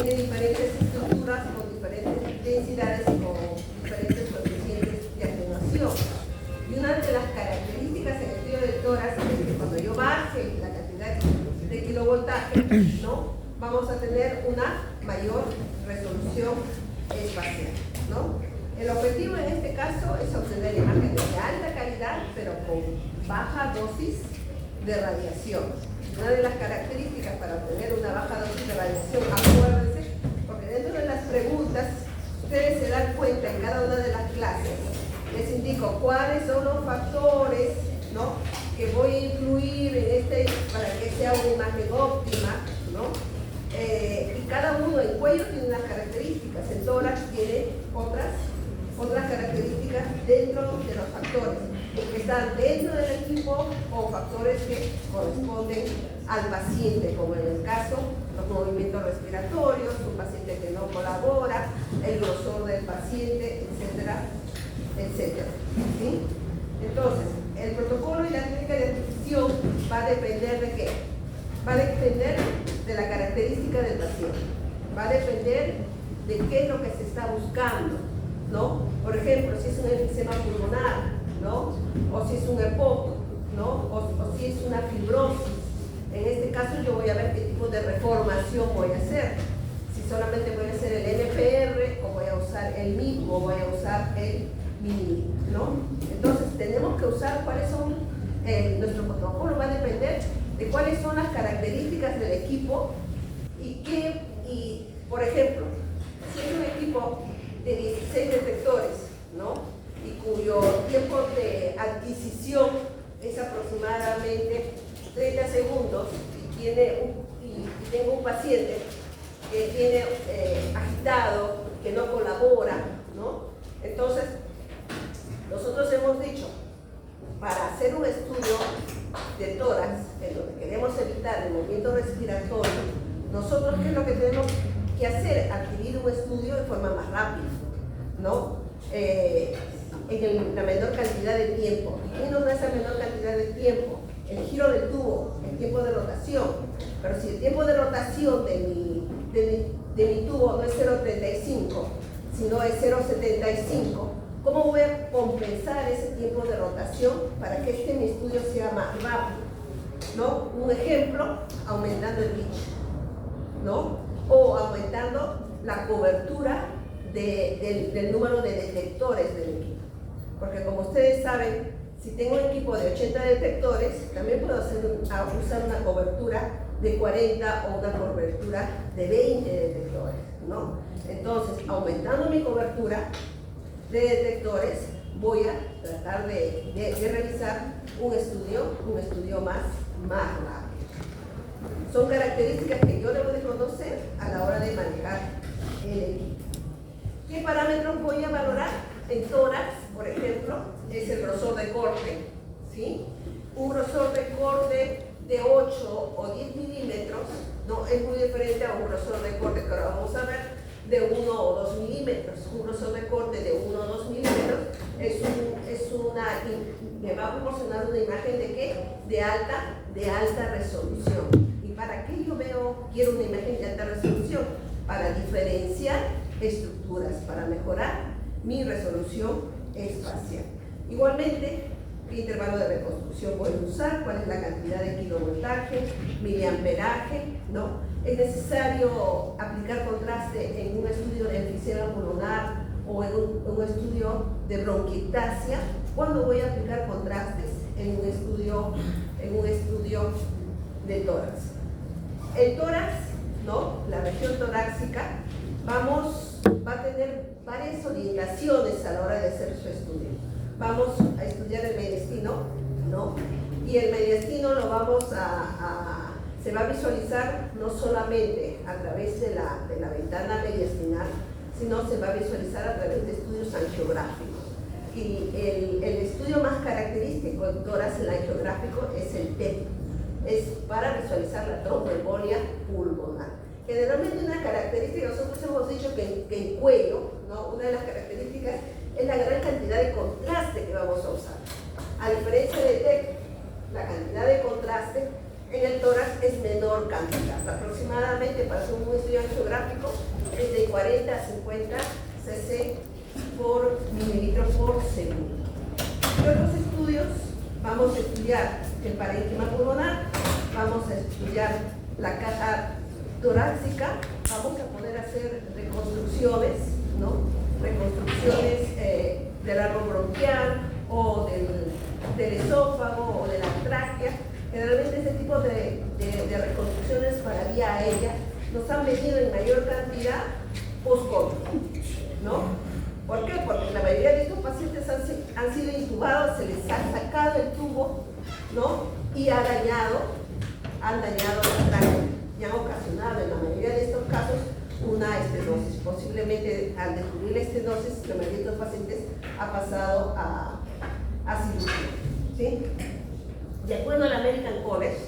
tiene diferentes estructuras con diferentes densidades y con diferentes coeficientes de atenuación. Y una de las características en el estudio de tórax es que cuando yo baje la cantidad de kilovoltaje, ¿no?, vamos a tener una mayor resolución espacial, ¿no? El objetivo en este caso es obtener imágenes de alta calidad, pero con baja dosis de radiación. Una de las características para obtener una baja dosis de radiación, acuérdense, porque dentro de las preguntas, ustedes se dan cuenta en cada una de las clases, les indico cuáles son los factores, ¿no?, que voy a incluir en para que sea una imagen óptima, ¿no? Y cada uno en cuello tiene unas características, en tórax tiene otras características dentro de los factores que están dentro del equipo o factores que corresponden al paciente, como en el caso los movimientos respiratorios, un paciente que no colabora, el grosor del paciente, etcétera, etcétera. ¿Sí? Entonces, el protocolo y la técnica de adquisición va a depender de qué? Va a depender de la característica del paciente, va a depender de qué es lo que se está buscando, ¿no? Por ejemplo, si es un enfisema pulmonar, ¿no?, o si es un EPOC, ¿no?, o si es una fibrosis. En este caso yo voy a ver qué tipo de reformación voy a hacer. Si solamente voy a hacer el NPR, o voy a usar el MIP, o voy a usar el MINI, ¿no? Entonces tenemos que usar cuáles son, nuestro protocolo va a depender de cuáles son las características del equipo y por ejemplo, si es un equipo de 16 detectores, ¿no?, y cuyo tiempo de adquisición es aproximadamente 30 segundos y tengo un paciente que tiene agitado, que no colabora, ¿no? Entonces, nosotros hemos dicho, para hacer un estudio de tórax, en donde queremos evitar el movimiento respiratorio, nosotros, ¿qué es lo que tenemos que hacer? Adquirir un estudio de forma más rápida, ¿no? En la menor cantidad de tiempo. ¿Qué nos da esa menor cantidad de tiempo? El giro del tubo, el tiempo de rotación. Pero si el tiempo de rotación de mi tubo no es 0,35, sino es 0,75, ¿cómo voy a compensar ese tiempo de rotación para que mi estudio sea más rápido? ¿No? Un ejemplo, aumentando el pitch, ¿no? O aumentando la cobertura del número de detectores del equipo. Porque como ustedes saben, si tengo un equipo de 80 detectores, también puedo usar una cobertura de 40 o una cobertura de 20 detectores, ¿no? Entonces, aumentando mi cobertura de detectores, voy a tratar de realizar un estudio más rápido. Son características que yo debo de conocer a la hora de manejar el equipo. ¿Qué parámetros voy a valorar? En tórax, por ejemplo, es el grosor de corte, ¿sí? Un grosor de corte de 8 o 10 milímetros, ¿no?, es muy diferente a un grosor de corte que ahora vamos a ver de 1 o 2 milímetros. Un grosor de corte de 1 o 2 milímetros me va a proporcionar una imagen de ¿qué? De alta resolución. ¿Y para qué yo quiero una imagen de alta resolución? Para diferenciar estructuras, para mejorar mi resolución espacial. Igualmente, ¿qué intervalo de reconstrucción voy a usar? ¿Cuál es la cantidad de kilovoltaje, miliamperaje? ¿No? ¿Es necesario aplicar contraste en un estudio de enfisema pulmonar o en un estudio de bronquiectasia? ¿Cuándo voy a aplicar contrastes en un estudio de tórax? El tórax, ¿no?, la región torácica, va a tener varias orientaciones a la hora de hacer su estudio. Vamos a estudiar el mediastino, ¿no? Y el mediastino se va a visualizar no solamente a través de la ventana mediastinal, sino se va a visualizar a través de estudios angiográficos. Y el estudio más característico en tórax, el angiográfico, es el PET. Es para visualizar la tromboembolia pulmonar. Generalmente una característica, nosotros hemos dicho que en cuello, ¿no?, una de las características es la gran cantidad de contraste que vamos a usar. A diferencia de TEC, la cantidad de contraste en el tórax es menor cantidad, aproximadamente para hacer un estudio angiográfico es de 40 a 50 cc por mililitro por segundo. En otros estudios vamos a estudiar el parénquima pulmonar, vamos a estudiar la caja torácica, vamos a poder hacer reconstrucciones, ¿no? Reconstrucciones del árbol bronquial o del esófago o de la tráquea. Generalmente este tipo de reconstrucciones para vía aérea nos han venido en mayor cantidad post-COVID, ¿no? ¿Por qué? Porque la mayoría de estos pacientes han sido intubados, se les ha sacado el tubo, ¿no? Y han dañado la tráquea y han ocasionado en la mayoría de estos casos una estenosis. Posiblemente al descubrir la estenosis, la mayoría de estos pacientes ha pasado a cirugía, ¿sí? De acuerdo al American College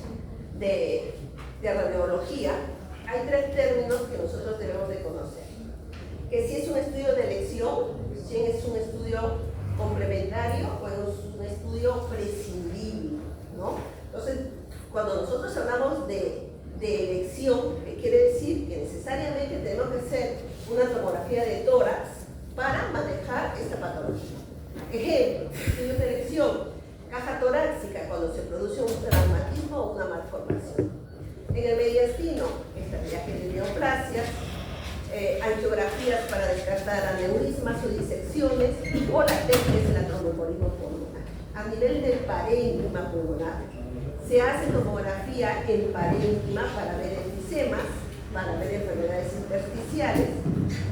de Radiología, hay 3 términos que nosotros debemos de conocer. Que si es un estudio de elección, si es un estudio complementario o es un estudio prescindible, ¿no? Entonces, cuando nosotros hablamos de elección, ¿qué quiere decir? Que necesariamente tenemos que hacer una tomografía de tórax para manejar esta patología. Ejemplo, estudios de elección. Caja torácica, cuando se produce un traumatismo o una malformación. En el mediastino, estallaje de neoplasias, angiografías para descartar aneurismas o disecciones o latentes del tromboembolismo pulmonar. A nivel del parénquima pulmonar, se hace tomografía en parénquima para ver efemas, para ver enfermedades intersticiales,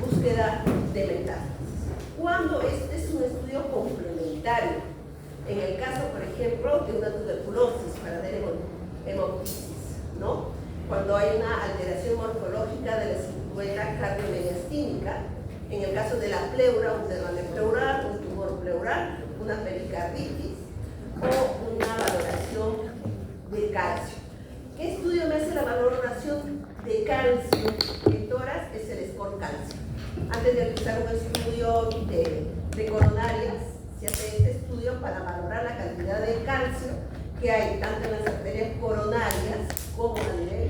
búsqueda de metástasis. Cuando este es un estudio complementario, en el caso, por ejemplo, de una tuberculosis para ver hemoptisis, ¿no? Cuando hay una alteración morfológica de la silueta cardiomediastínica, en el caso de la pleura, un derrame pleural, un tumor pleural, una pericarditis o una valoración de calcio. ¿Qué estudio me hace la valoración de calcio en tórax? Es el score calcio. Antes de realizar un estudio de coronarias, se hace este estudio para valorar la cantidad de calcio que hay tanto en las arterias coronarias como a nivel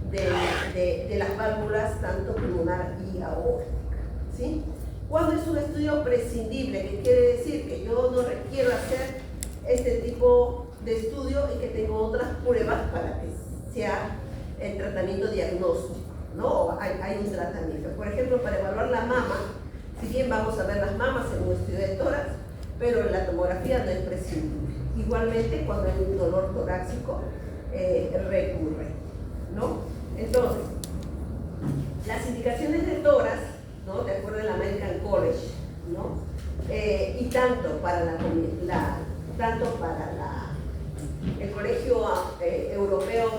de las válvulas, tanto pulmonar y aórtica, ¿sí? Cuando es un estudio prescindible, que quiere decir que yo no requiero hacer este tipo de estudio y que tengo otras pruebas para que sea el tratamiento diagnóstico, ¿no? Hay un tratamiento. Por ejemplo, para evaluar la mama, si bien vamos a ver las mamas en un estudio de tórax, pero la tomografía no es prescindible. Igualmente, cuando hay un dolor torácico, recurre, ¿no? Entonces, las indicaciones de tórax, ¿no? De acuerdo al American College, ¿no? Y tanto para el Colegio Europeo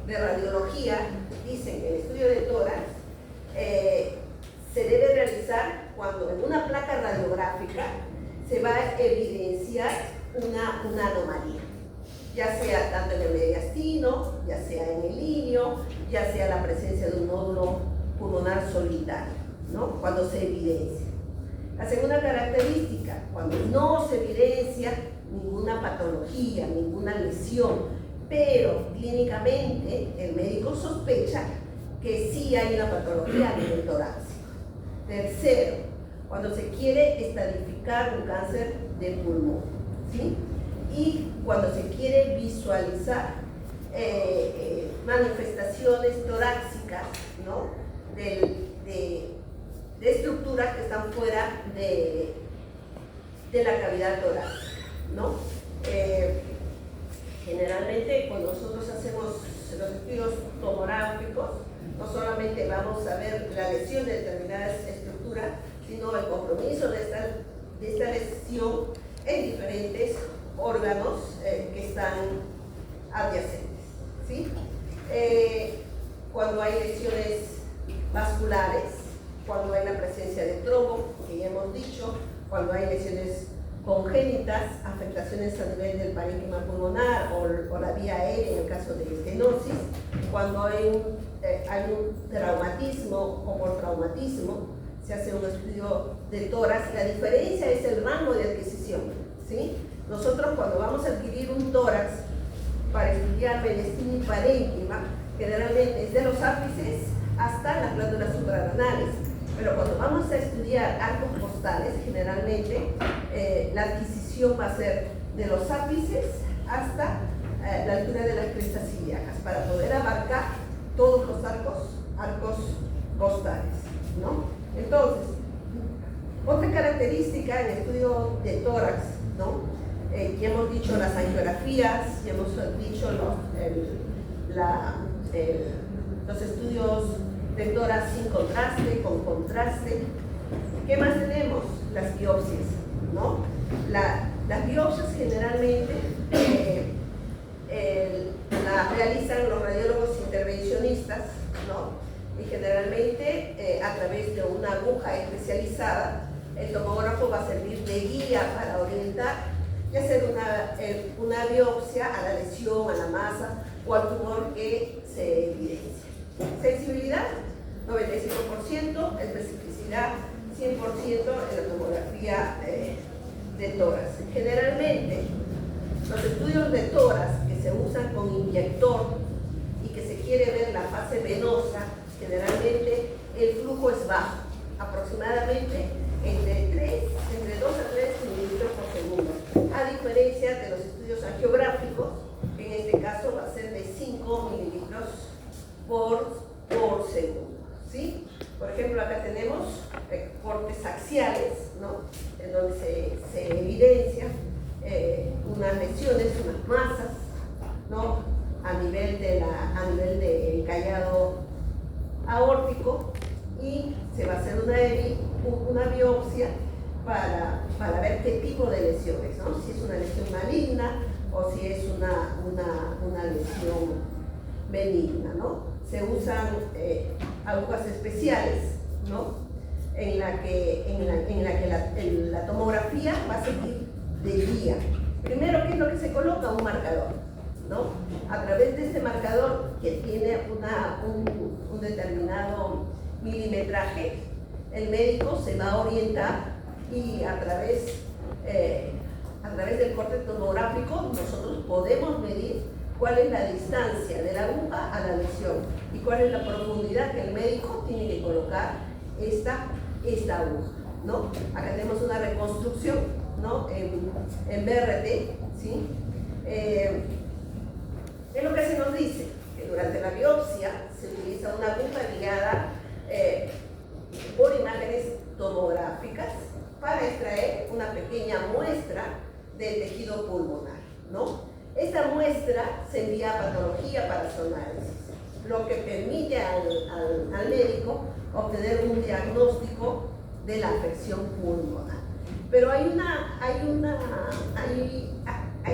de Radiología, dicen que el estudio de tórax se debe realizar cuando en una placa radiográfica se va a evidenciar una anomalía, ya sea tanto en el mediastino, ya sea en el ilio, ya sea la presencia de un nódulo pulmonar solitario, ¿no? Cuando se evidencia. La segunda característica, cuando no se evidencia ninguna patología, ninguna lesión, pero clínicamente el médico sospecha que sí hay una patología a nivel torácico. Tercero, cuando se quiere estadificar un cáncer de pulmón, ¿sí? Y cuando se quiere visualizar manifestaciones torácicas, ¿no? de estructuras que están fuera de la cavidad torácica, ¿no? Generalmente cuando nosotros hacemos los estudios tomográficos, no solamente vamos a ver la lesión de determinadas estructuras, sino el compromiso de esta lesión en diferentes órganos que están adyacentes, ¿sí? Cuando hay lesiones vasculares, cuando hay la presencia de trombo, que ya hemos dicho, cuando hay lesiones congénitas, afectaciones a nivel del parénquima pulmonar o la vía aérea en el caso de estenosis, cuando hay un traumatismo o por traumatismo, se hace un estudio de tórax. La diferencia es el rango de adquisición, ¿sí? Nosotros cuando vamos a adquirir un tórax para estudiar medicina y parénquima, generalmente es de los ápices hasta las glándulas suprarrenales. Pero cuando vamos a estudiar arcos costales, generalmente la adquisición va a ser de los ápices hasta la altura de las crestas ilíacas, para poder abarcar todos los arcos costales, ¿no? Entonces, otra caracterísca en el estudio de tórax, ¿no? Ya hemos dicho las angiografías, ya hemos dicho los estudios de tórax sin contraste, con contraste. ¿Qué más tenemos? Las biopsias, ¿no? Las biopsias generalmente las realizan los radiólogos intervencionistas, ¿no? Y generalmente a través de una aguja especializada, el tomógrafo va a servir de guía para orientar y hacer una biopsia a la lesión, a la masa o al tumor que se evidencia. Sensibilidad, 95%, especificidad, 100% en la tomografía de tórax. Generalmente, los estudios de tórax que se usan con inyector y que se quiere ver la fase venosa, generalmente el flujo es bajo, aproximadamente entre 2 a 3 mililitros por segundo, a diferencia de los estudios angiográficos, que en este caso va a ser de 5 mililitros por segundo, ¿sí? Por ejemplo, acá tenemos cortes axiales, ¿no? En donde se evidencian unas lesiones, unas masas, ¿no? A nivel del callado aórtico, y se va a hacer una biopsia para ver qué tipo de lesiones, ¿no? Si es una lesión maligna o si es una lesión benigna, ¿no? Se usan agujas especiales, ¿no? En la que la tomografía va a seguir de guía. Primero, ¿qué es lo que se coloca? Un marcador, ¿no? A través de este marcador, que tiene un determinado milimetraje, el médico se va a orientar y a través del corte tomográfico nosotros podemos medir cuál es la distancia de la aguja a la lesión y cuál es la profundidad que el médico tiene que colocar esta aguja, ¿no? Acá tenemos una reconstrucción, ¿no? En BRT, ¿sí? Es lo que se nos dice, que durante la biopsia se utiliza una aguja guiada por imágenes tomográficas para extraer una pequeña muestra del tejido pulmonar, ¿no? Esta muestra se envía a patología para su análisis, lo que permite al médico obtener un diagnóstico de la afección pulmonar. Pero hay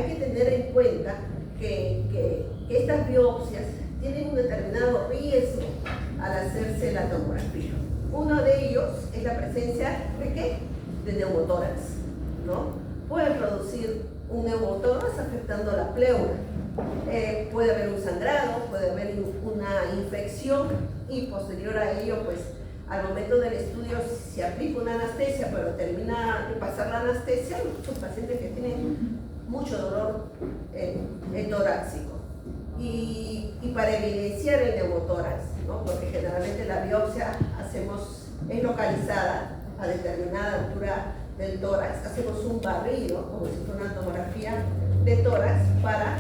que tener en cuenta que estas biopsias tienen un determinado riesgo al hacerse la tomografía. Uno de ellos es la presencia de ¿qué? De neumotórax, ¿no? Puede producir un neumotórax afectando la pleura. Puede haber un sangrado, puede haber una infección y posterior a ello, pues al momento del estudio se aplica una anestesia, pero termina de pasar la anestesia, son pacientes que tienen mucho dolor torácico. Y para evidenciar el neumotórax, ¿no? Porque generalmente la biopsia es localizada a determinada altura del tórax, hacemos un barrido, como si fuera una tomografía de tórax, para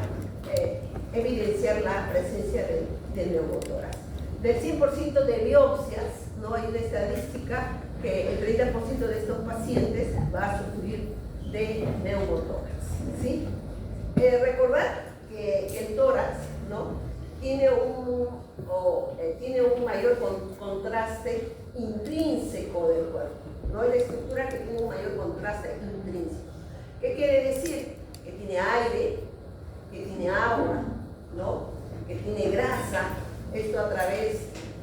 evidenciar la presencia del neumotórax. Del 100% de biopsias, ¿no? Hay una estadística que el 30% de estos pacientes va a sufrir de neumotórax, ¿sí? Recordar que el tórax, ¿no? tiene un mayor contraste intrínseco del cuerpo, ¿no? Es la estructura que tiene un mayor contraste intrínseco. ¿Qué quiere decir? Que tiene aire, que tiene agua, ¿no? Que tiene grasa, esto a través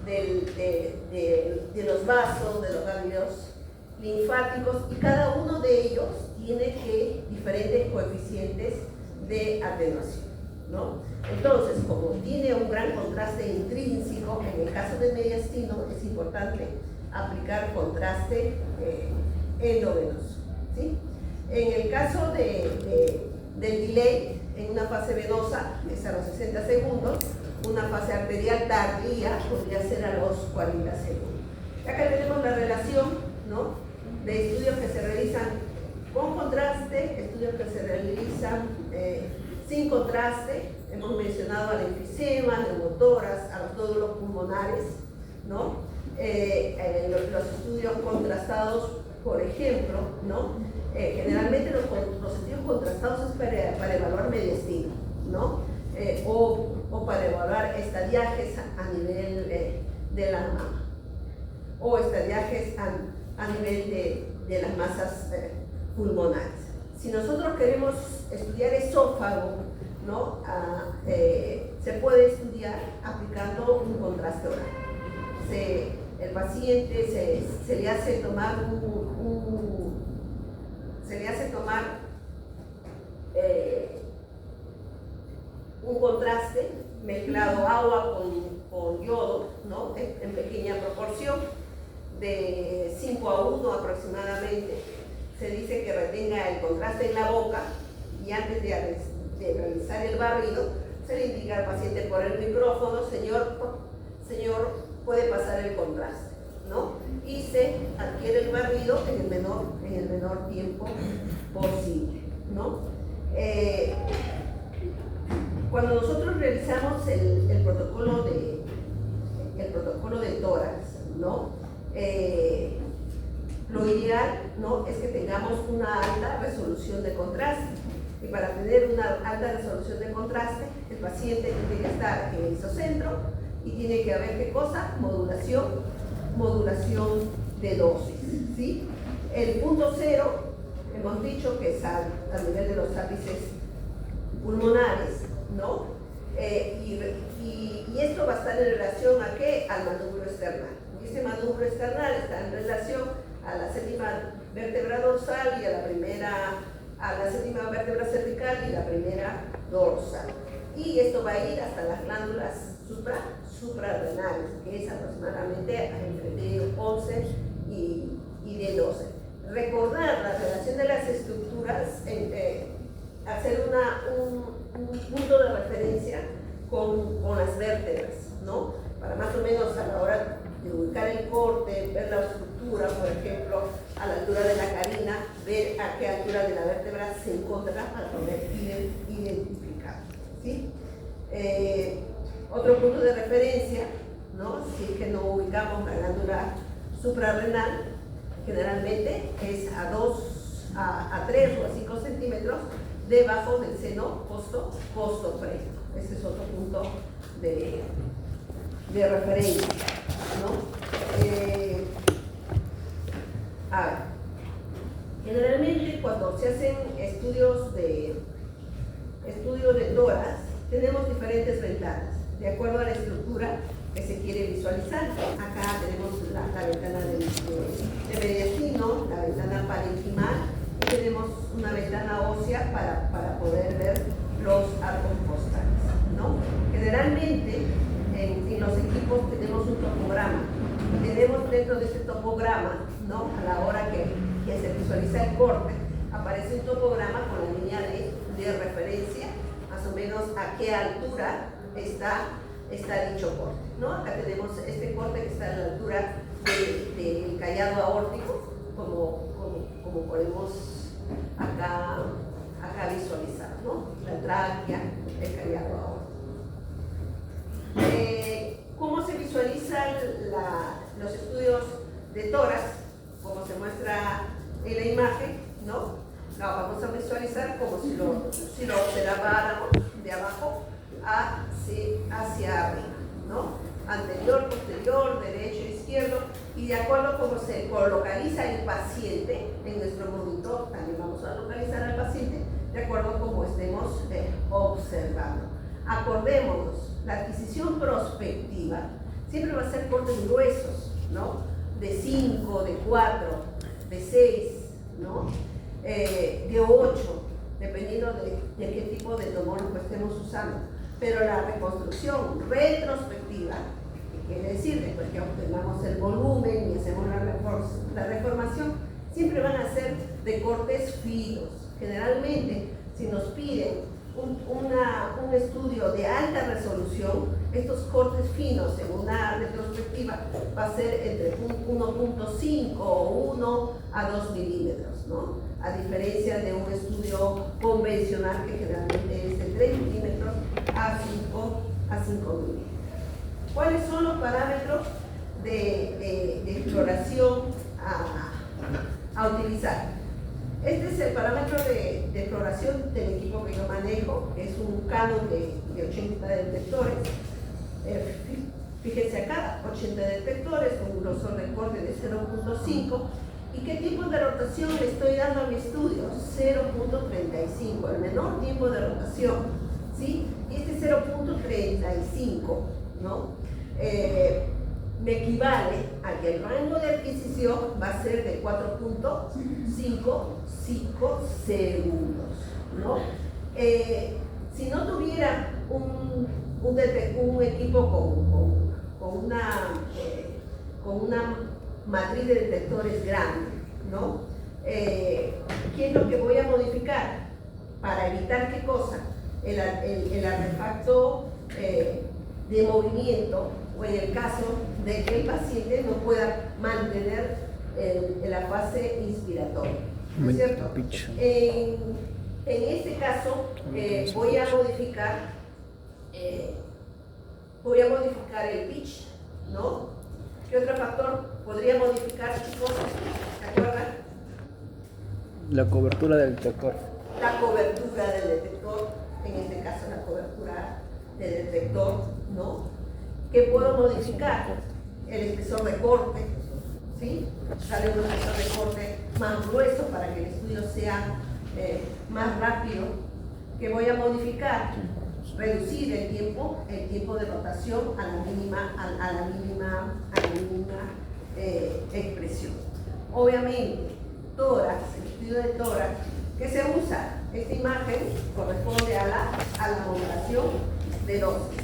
de los vasos, de los ganglios linfáticos, y cada uno de ellos tiene diferentes coeficientes de atenuación, ¿no? Entonces, como tiene un gran contraste intrínseco, en el caso del mediastino es importante aplicar contraste endovenoso, ¿sí? En el caso del delay, en una fase venosa es a los 60 segundos, una fase arterial tardía podría ser a los 40 segundos. Acá tenemos la relación, ¿no?, de estudios que se realizan con contraste, estudios que se realizan sin contraste. Hemos mencionado al enfisema, neumotórax, a los nódulos pulmonares, ¿no? Los estudios contrastados, por ejemplo, ¿no? Generalmente los estudios contrastados es para evaluar mediastino, ¿no? O para evaluar estadiajes a nivel de la mama, o estadiajes a nivel de las masas pulmonares. Si nosotros queremos estudiar esófago, ¿no?, se puede estudiar aplicando un contraste oral. El paciente se le hace tomar un contraste mezclado agua con yodo, ¿no?, en pequeña proporción, de 5:1 aproximadamente. Se dice que retenga el contraste en la boca y antes de realizar el barrido se le indica al paciente por el micrófono: señor, puede pasar el contraste, ¿no? Y se adquiere el barrido en el menor tiempo posible, ¿no? Cuando nosotros realizamos el protocolo de tórax, ¿no?, lo ideal, ¿no?, es que tengamos una alta resolución de contraste. Y para tener una alta resolución de contraste, el paciente tiene que estar en el isocentro y tiene que haber, ¿qué cosa? Modulación de dosis, ¿sí? El punto cero, hemos dicho que es a nivel de los ápices pulmonares, ¿no? Y esto va a estar en relación ¿a qué? Al manubrio external. Y ese manubrio external está en relación a la séptima vértebra dorsal y a la séptima vértebra cervical y la primera dorsal. Y esto va a ir hasta las glándulas suprarrenales, que es aproximadamente entre D11 y D12. Recordar la relación de las estructuras, hacer un punto de referencia con las vértebras, ¿no? Para más o menos a la hora de ubicar el corte, ver la estructura, por ejemplo, a la altura de la carina, ver a qué altura de la vértebra se encuentra para poder identificar, ¿sí? Otro punto de referencia, ¿no?, si es que no ubicamos la glándula suprarrenal, generalmente es a 3 o a 5 centímetros debajo del seno costo-freno. Ese es otro punto de referencia, ¿no? A ver, generalmente cuando se hacen estudios de tórax, tenemos diferentes ventanas, de acuerdo a la estructura que se quiere visualizar. Acá tenemos la ventana de mediastino, la ventana parenquimal, y tenemos una ventana ósea para poder ver los arcos costales, ¿no? Generalmente en los equipos tenemos un topograma. Tenemos dentro de ese topograma, ¿no?, a la hora que se visualiza el corte, aparece un topograma con la línea de referencia, más o menos a qué altura está dicho corte, ¿no? Acá tenemos este corte que está a la altura del callado aórtico, como podemos acá visualizar, ¿no? La tráquea, el callado aórtico. ¿Cómo se visualizan los estudios de tórax? Como se muestra en la imagen, ¿no? Lo vamos a visualizar como si lo observáramos de abajo hacia arriba, ¿no? Anterior, posterior, derecho, izquierdo, y de acuerdo a cómo se localiza el paciente en nuestro monitor, también vamos a localizar al paciente de acuerdo a cómo estemos observando. Acordémonos, la adquisición prospectiva siempre va a ser cortes gruesos, ¿no? De 5, de 4, de 6, ¿no? De 8, dependiendo de qué tipo de tomógrafo estemos usando. Pero la reconstrucción retrospectiva, que quiere decir después que obtengamos el volumen y hacemos la reformación, siempre van a ser de cortes finos. Generalmente, si nos piden un estudio de alta resolución. Estos cortes finos en una retrospectiva va a ser entre 1.5 o 1 a 2 milímetros, ¿no? A diferencia de un estudio convencional que generalmente es de 3 milímetros a 5 milímetros. ¿Cuáles son los parámetros de exploración a utilizar? Este es el parámetro de exploración del equipo que yo manejo, es un Canon de 80 detectores. Fíjense acá, 80 detectores con un grosor de corte de 0.5. ¿Y qué tipo de rotación le estoy dando a mi estudio? 0.35, el menor tiempo de rotación, ¿sí? Y este 0.35, ¿no? Me equivale a que el rango de adquisición va a ser de 4.55 segundos, ¿no? Si no tuviera un equipo con una matriz de detectores grande, ¿no? ¿Qué es lo que voy a modificar? Para evitar qué cosa? El artefacto de movimiento, o en el caso de que el paciente no pueda mantener la fase inspiratoria, ¿no es cierto? En este caso voy a modificar el pitch, ¿no? ¿Qué otro factor podría modificar, chicos? ¿Se acuerdan? La cobertura del detector. La cobertura del detector, en este caso la cobertura del detector, ¿no? ¿Qué puedo modificar? El espesor de corte, ¿sí? Darle un espesor de corte más grueso para que el estudio sea más rápido. ¿Qué voy a modificar? Reducir el tiempo de rotación a la mínima expresión. Obviamente, tórax, el estudio de tórax, ¿qué se usa? Esta imagen corresponde a la modulación de dosis.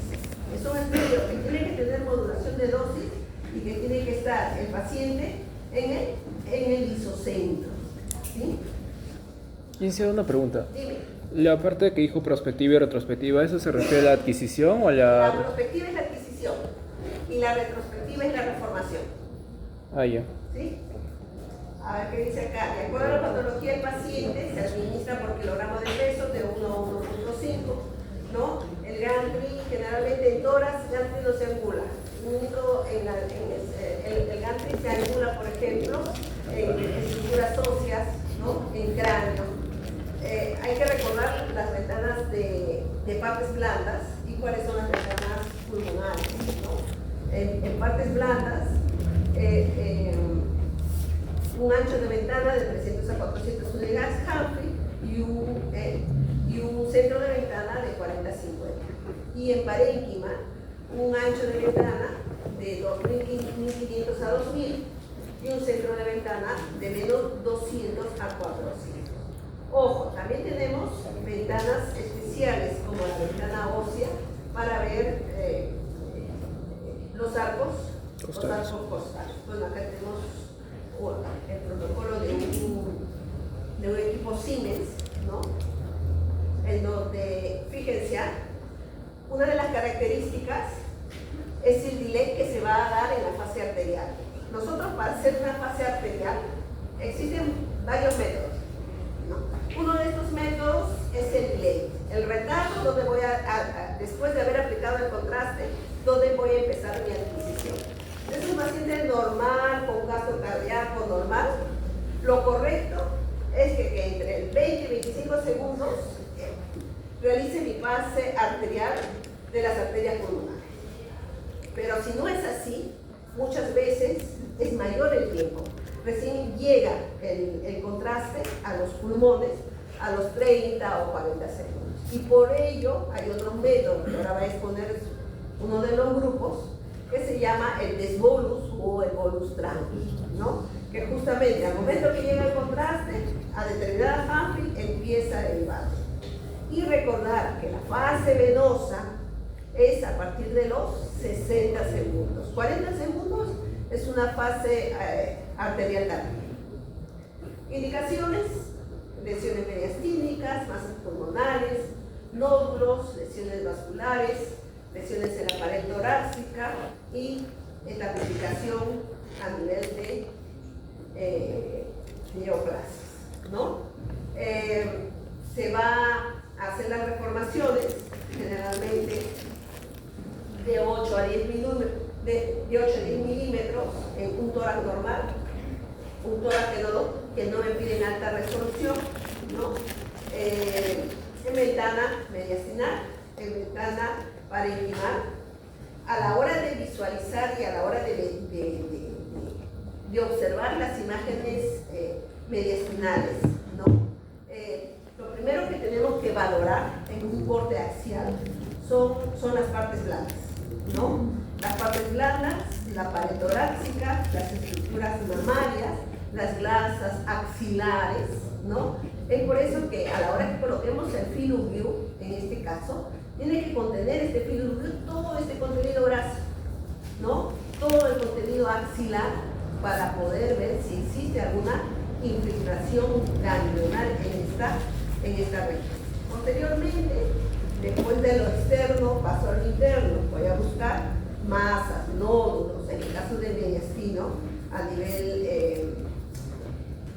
Es un estudio que tiene que tener modulación de dosis y que tiene que estar el paciente en el isocentro, ¿sí? Hice una pregunta. Dime. La parte que dijo prospectiva y retrospectiva, ¿eso se refiere a la adquisición o a la...? La prospectiva es la adquisición y la retrospectiva es la reformación. Ah, ya. ¿Sí? A ver qué dice acá. De acuerdo a la patología del paciente, se administra por kilogramo de peso de 1 a 1.5, ¿no? El gantry, generalmente en tórax, gantry no se angula. Único el gantry se angula, por ejemplo, en estructuras óseas, ¿no? En cráneo. Hay que recordar las ventanas de partes blandas y cuáles son las ventanas pulmonares, ¿no? En partes blandas, un ancho de ventana de 300 a 400 unidades Humphrey y un centro de ventana de 40 a 50. Y en parénquima, un ancho de ventana de 2.500 a 2.000 y un centro de ventana de menos 200 a 400. Ojo, también tenemos ventanas especiales como la ventana ósea para ver los arcos costales. Bueno, acá tenemos el protocolo de un equipo Siemens, ¿no? En donde, fíjense, una de las características es el delay que se va a dar en la fase arterial. Nosotros, para hacer una fase arterial, existen varios métodos, ¿no? Uno de estos métodos es el delay, el retardo, donde voy después de haber aplicado el contraste, donde voy a empezar mi adquisición. Es un paciente normal, con gasto cardíaco normal. Lo correcto es que entre el 20 y 25 segundos realice mi fase arterial de las arterias pulmonares. Pero si no es así, muchas veces es mayor el tiempo. Recién llega el contraste a los pulmones a los 30 o 40 segundos. Y por ello hay otros métodos, que ahora va a exponer uno de los grupos, que se llama el desbolus o el bolus tranqui, ¿no? Que justamente al momento que llega el contraste, a determinada Humphrey empieza el vaso. Y recordar que la fase venosa es a partir de los 60 segundos. 40 segundos es una fase arterial tardía. Indicaciones: lesiones mediastínicas, masas pulmonares, nódulos, lesiones vasculares, lesiones en la pared torácica y etapificación a nivel de neoplasias, ¿no? Se va a hacer las reformaciones generalmente de 8 a 10 milímetros en un tórax normal, un tórax que no me piden alta resolución, ¿no? En ventana mediastinal, en ventana parenquimal. A la hora de visualizar y a la hora de observar las imágenes mediastinales, ¿no? Lo primero que tenemos que valorar en un corte axial son las partes blandas, ¿no? Las partes blandas, la pared torácica, las estructuras mamarias, las glasas axilares, ¿no? Es por eso que a la hora que coloquemos el field of view, en este caso, tiene que contener este field of view todo este contenido graso, ¿no? Todo el contenido axilar para poder ver si existe alguna infiltración ganglionar en esta región. Posteriormente, después de lo externo, paso a lo interno. Voy a buscar masas, nódulos, en el caso de mediastino, a nivel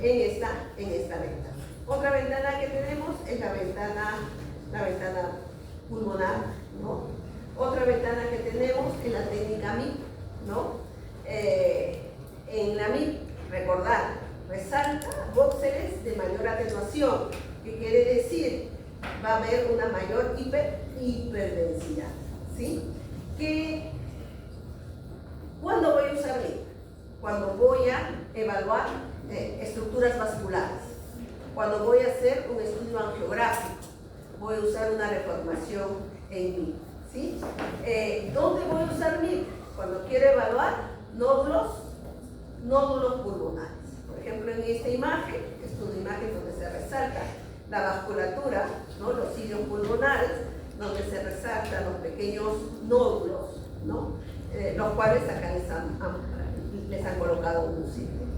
en esta ventana. Otra ventana que tenemos es la ventana pulmonar, ¿no? Otra ventana que tenemos es la técnica MIP, ¿no? En la MIP, recordar, resalta vóxeles de mayor atenuación, que quiere decir va a haber una mayor hiperdensidad, ¿sí? ¿Cuándo voy a usar MIP? Cuando voy a evaluar estructuras vasculares, cuando voy a hacer un estudio angiográfico, voy a usar una reformación en MIP, ¿sí? ¿Dónde voy a usar MIP? Cuando quiero evaluar nódulos pulmonares. Por ejemplo, en esta imagen, es una imagen donde se resalta la vasculatura, ¿no? Los cilios pulmonares, donde se resaltan los pequeños nódulos, ¿no? Los cuales acá les han colocado un círculo.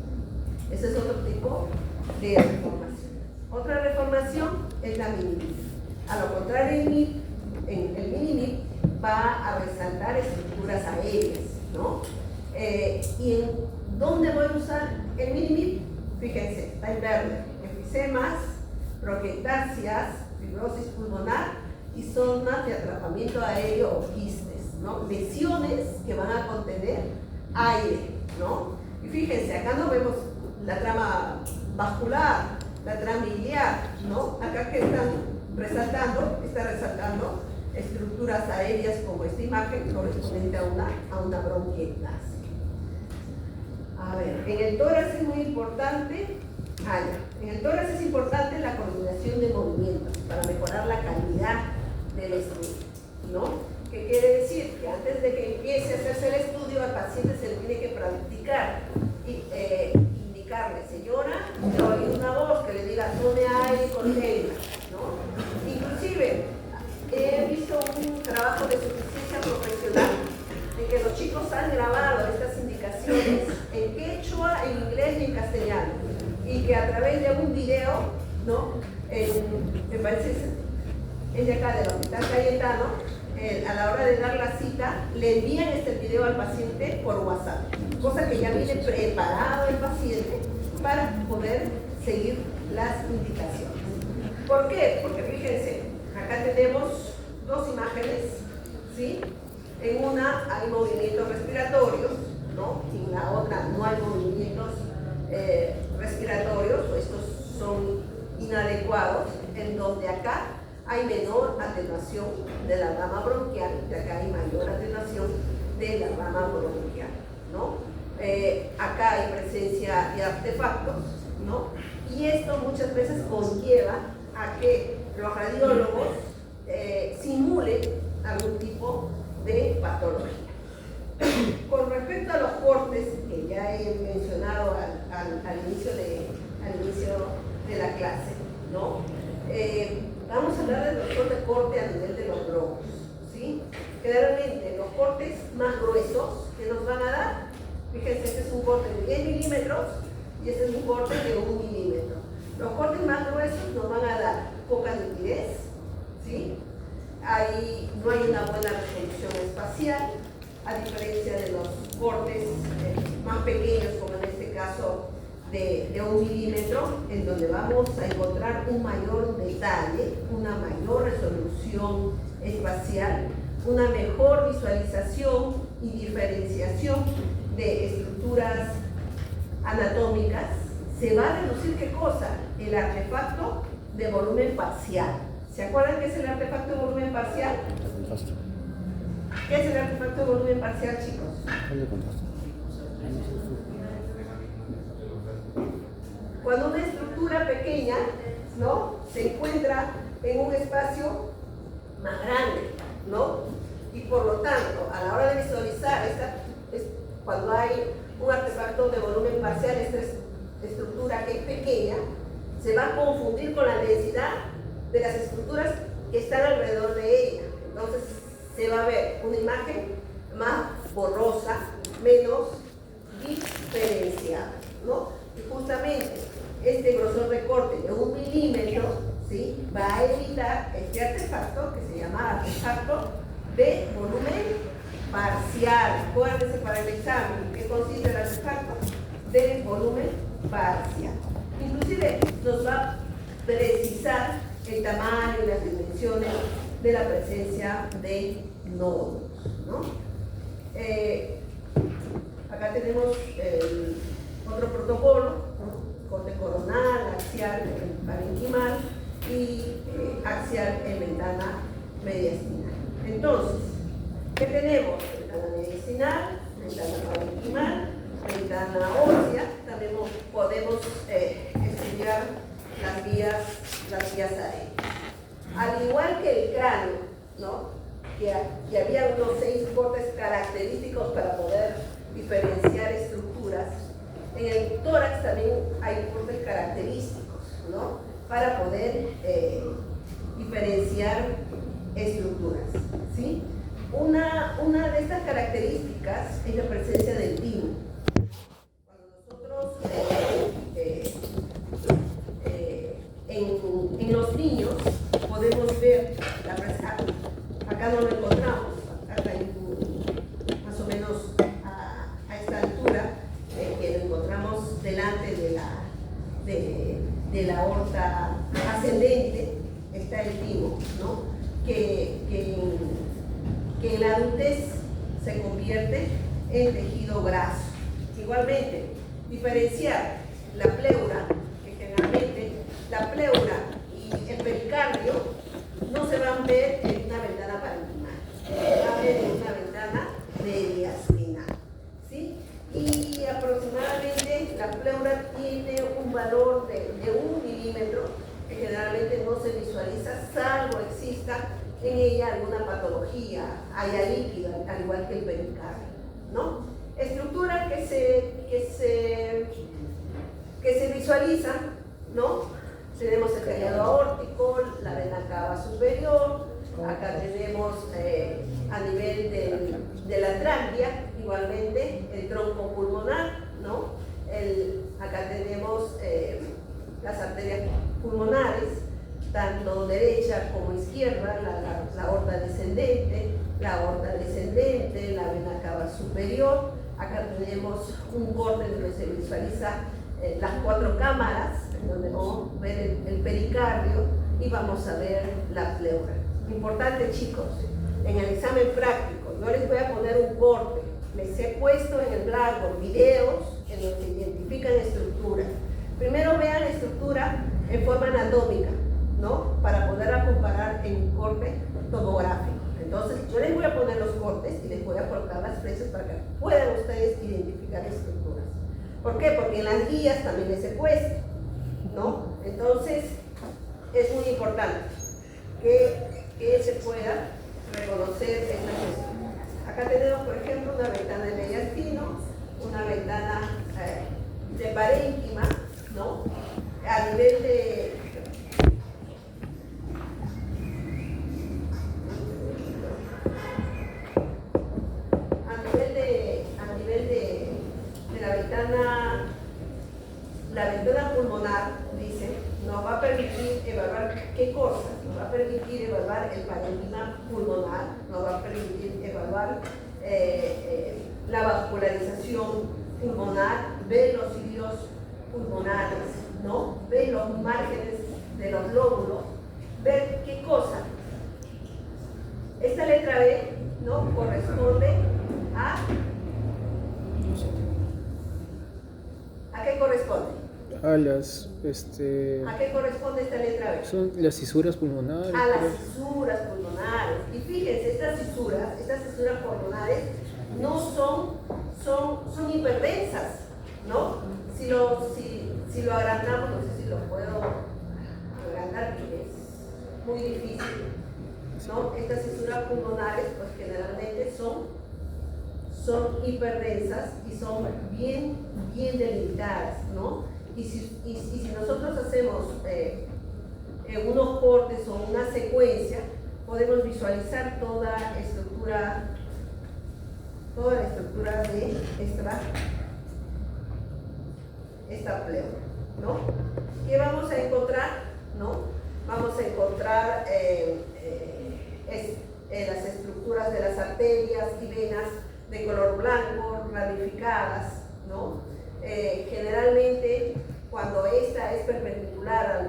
Ese es otro tipo de reformación. Otra reformación es la mini-MIP. A lo contrario, el mini-MIP va a resaltar estructuras aéreas, ¿no? ¿Y en dónde voy a usar el mini-MIP? Fíjense, está en verde. Enfisemas, bronquiectasias, fibrosis pulmonar y zonas de atrapamiento aéreo o quistes, ¿no? Lesiones que van a contener aire, ¿no? Y fíjense, acá no vemos la trama vascular, la trama iliar, ¿no? Acá que está resaltando estructuras aéreas como esta imagen correspondiente a una bronquiectasia. A ver, en el tórax es muy importante, en el tórax es importante la coordinación de movimientos para mejorar la calidad del estudio, ¿no? ¿Qué quiere decir? Que antes de que empiece a hacerse el estudio, al paciente se le tiene que practicar y indicarle, señora, le oí una voz que le diga, tome aire y contenga, ¿no? Inclusive, he visto un trabajo de suficiencia profesional en que los chicos han grabado estas indicaciones en quechua, en inglés y en castellano, y que a través de un video, ¿no? Me parece es de acá del Hospital Cayetano, a la hora de dar la cita, le envían este video al paciente por WhatsApp, cosa que ya viene preparado el paciente para poder seguir las indicaciones. ¿Por qué? Porque fíjense, acá tenemos dos imágenes, ¿sí? En una hay movimientos respiratorios, ¿no? Y en la otra no hay movimientos respiratorios, o estos son inadecuados, en donde acá hay menor atenuación de la rama bronquial, y acá hay mayor atenuación de la rama bronquial, ¿no? Acá hay presencia de artefactos, ¿no? Y esto muchas veces conlleva a que los radiólogos simulen algún tipo de patología. Con respecto a los cortes, que ya he mencionado al inicio de la clase, ¿no? Vamos a hablar del doctor de corte a nivel de los bronquios, ¿sí? Generalmente los cortes más gruesos que nos van a dar, fíjense, este es un corte de 10 milímetros y este es un corte de 1 milímetro. Los cortes más gruesos nos van a dar poca nitidez, ¿sí? no hay una buena resolución espacial, a diferencia de los cortes más pequeños, como en este caso de 1 milímetro, en donde vamos a encontrar un mayor detalle, una mayor resolución espacial, una mejor visualización y diferenciación de estructuras anatómicas. Se va a reducir, ¿qué cosa? El artefacto de volumen parcial. ¿Se acuerdan qué es el artefacto de volumen parcial? ¿Qué es el artefacto de volumen parcial, chicos? Cuando una estructura pequeña, ¿no?, se encuentra en un espacio más grande, ¿no? Y por lo tanto, a la hora de visualizar cuando hay un artefacto de volumen parcial, esta estructura que es pequeña, se va a confundir con la densidad de las estructuras que están alrededor de ella. Entonces se va a ver una imagen más borrosa, menos diferenciada, ¿no? Y justamente este grosor de corte de 1 milímetro, ¿sí?, va a evitar este artefacto que se llama artefacto de volumen parcial. Acuérdense para el examen, ¿qué consiste el artefacto de volumen parcial? Inclusive nos va a precisar el tamaño y las dimensiones de la presencia de nódulos, ¿no? Acá tenemos otro protocolo, ¿no?, corte coronal, axial, parenquimal y axial en ventana mediastinal. Entonces, ¿qué tenemos? Ventana mediastinal, ventana parenquimal, ventana ósea. También podemos estudiar las vías aéreas. Al igual que el cráneo, ¿no?, que había unos 6 cortes característicos para poder diferenciar estructuras, en el tórax también hay cortes característicos, ¿no?, para poder diferenciar estructuras, ¿sí? Una de estas características es la presencia del timo. Cuando nosotros en los niños podemos ver la presencia, acá no lo encontramos, acá más o menos a esta altura, que lo encontramos delante de la aorta ascendente, está el timo, ¿no?, que en la adultez se convierte en tejido graso. Igualmente, diferenciar la pleura, que generalmente la pleura y el pericardio no se van a ver en una ventana parenquimal, se van a ver en una ventana mediastinal, ¿sí? Y aproximadamente la pleura tiene un valor de 1 milímetro, que generalmente no se visualiza, salvo exista en ella alguna patología, haya líquido, al igual que el pericardio, ¿no? Estructura que se visualiza, ¿no? Tenemos el callado aórtico, la vena cava superior, acá tenemos a nivel de la tráquea, igualmente el tronco pulmonar, ¿no? Acá tenemos las arterias pulmonares, tanto derecha como izquierda, la aorta descendente, la vena cava superior. Acá tenemos un corte donde se visualiza las 4 cámaras, en donde vamos a ver el pericardio y vamos a ver la pleura. Importante, chicos, en el examen práctico, no les voy a poner un corte, les he puesto en el Blackboard videos en los que identifican estructura. Primero vean la estructura en forma anatómica, ¿no?, para poderla comparar en un corte tomográfico. Entonces, yo les voy a poner los cortes y les voy a colocar las flechas para que puedan ustedes identificar estructuras. ¿Por qué? Porque en las guías también les he puesto, ¿no? Entonces, es muy importante que se pueda reconocer estas estructuras. Acá tenemos, por ejemplo, una ventana de mediastino, una ventana de parénquima, ¿no? A nivel de la ventana pulmonar, dice, nos va a permitir evaluar qué cosas, nos va a permitir permitir evaluar el parénquima pulmonar, nos va a permitir evaluar la vascularización pulmonar, ver los cilios pulmonares, ¿no? Ver los márgenes de los lóbulos, ver qué cosa. Esta letra B, ¿no?, corresponde a... ¿A qué corresponde? A las, ¿A qué corresponde esta letra B? son las fisuras pulmonares. A las fisuras pulmonares. Y fíjense, estas fisuras pulmonares no son hiperdensas, ¿no? Si lo agrandamos, no sé si lo puedo agrandar porque es muy difícil, ¿no? Estas fisuras pulmonares, pues generalmente son hiperdensas y son bien delimitadas, ¿no? Y si nosotros hacemos unos cortes o una secuencia, podemos visualizar toda la estructura de esta pleura, ¿no? ¿Qué vamos a encontrar? ¿No? Vamos a encontrar las estructuras de las arterias y venas de color blanco, ramificadas, ¿no? Generalmente, cuando esta es perpendicular al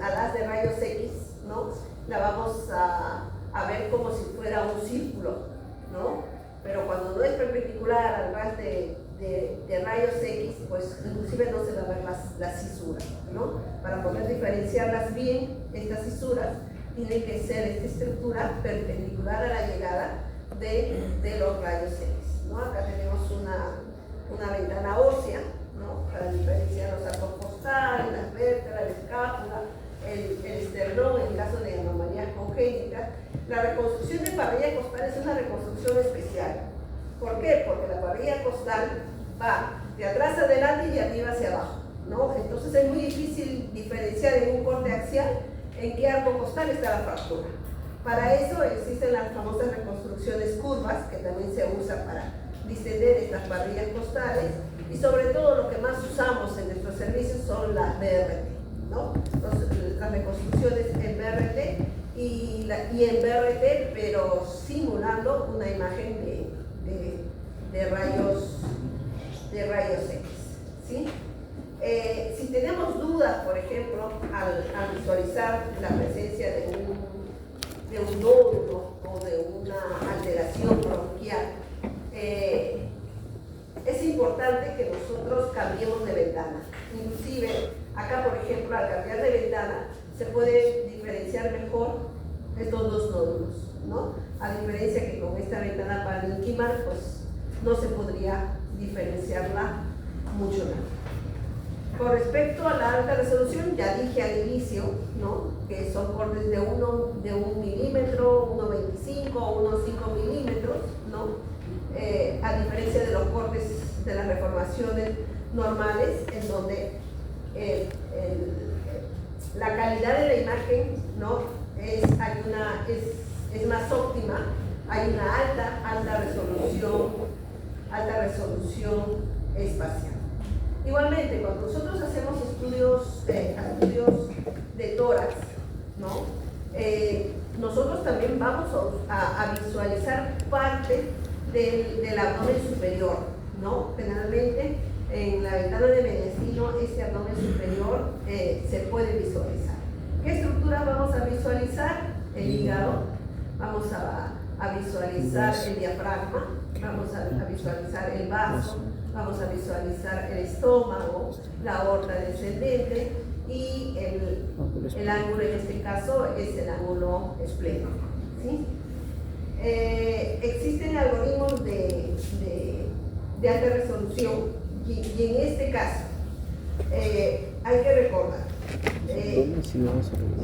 haz de rayos X, ¿no?, la vamos a ver como si fuera un círculo, ¿no? Pero cuando no es perpendicular al haz de rayos X, pues inclusive no se va a ver las fisuras, ¿no? Para poder diferenciarlas bien, estas fisuras tienen que ser esta estructura perpendicular a la llegada de los rayos X, ¿no? Acá tenemos una ventana ósea, ¿no?, para diferenciar los arcos costales, las vértebras, la escápula, el esternón en el caso de anomalías congénitas. La reconstrucción de parrilla costal es una reconstrucción especial. ¿Por qué? Porque la parrilla costal va de atrás adelante y de arriba hacia abajo, ¿no? Entonces es muy difícil diferenciar en un corte axial en qué arco costal está la fractura. Para eso existen las famosas reconstrucciones curvas, que también se usa para distender estas parrillas costales, y sobre todo lo que más usamos en nuestros servicios son las BRT, ¿no? Las reconstrucciones en BRT y en BRT, pero simulando una imagen de rayos X, ¿sí? Si tenemos dudas, por ejemplo, al visualizar la presencia de un nódulo o de una alteración bronquial, es importante que nosotros cambiemos de ventana. Inclusive, acá, por ejemplo, al cambiar de ventana, se puede diferenciar mejor estos dos nódulos, ¿no? A diferencia que con esta ventana parenquimar, pues no se podría diferenciarla mucho más. Con respecto a la alta resolución, ya dije al inicio, ¿no?, que son cortes de 1 milímetro, 1,25 o 1,5 milímetros, ¿no? A diferencia de los cortes de las reformaciones normales, en donde la calidad de la imagen, ¿no?, es más óptima, hay una alta resolución espacial. Igualmente, cuando nosotros hacemos estudios de tórax, ¿no?, nosotros también vamos a visualizar parte del abdomen superior, ¿no? Generalmente en la ventana de mediastino ese abdomen superior se puede visualizar. ¿Qué estructura vamos a visualizar? El hígado, vamos a visualizar el diafragma, vamos a visualizar el vaso, vamos a visualizar el estómago, la aorta descendente y el ángulo en este caso es el ángulo esplénico, ¿sí? Existen algoritmos de alta resolución y en este caso hay que recordar y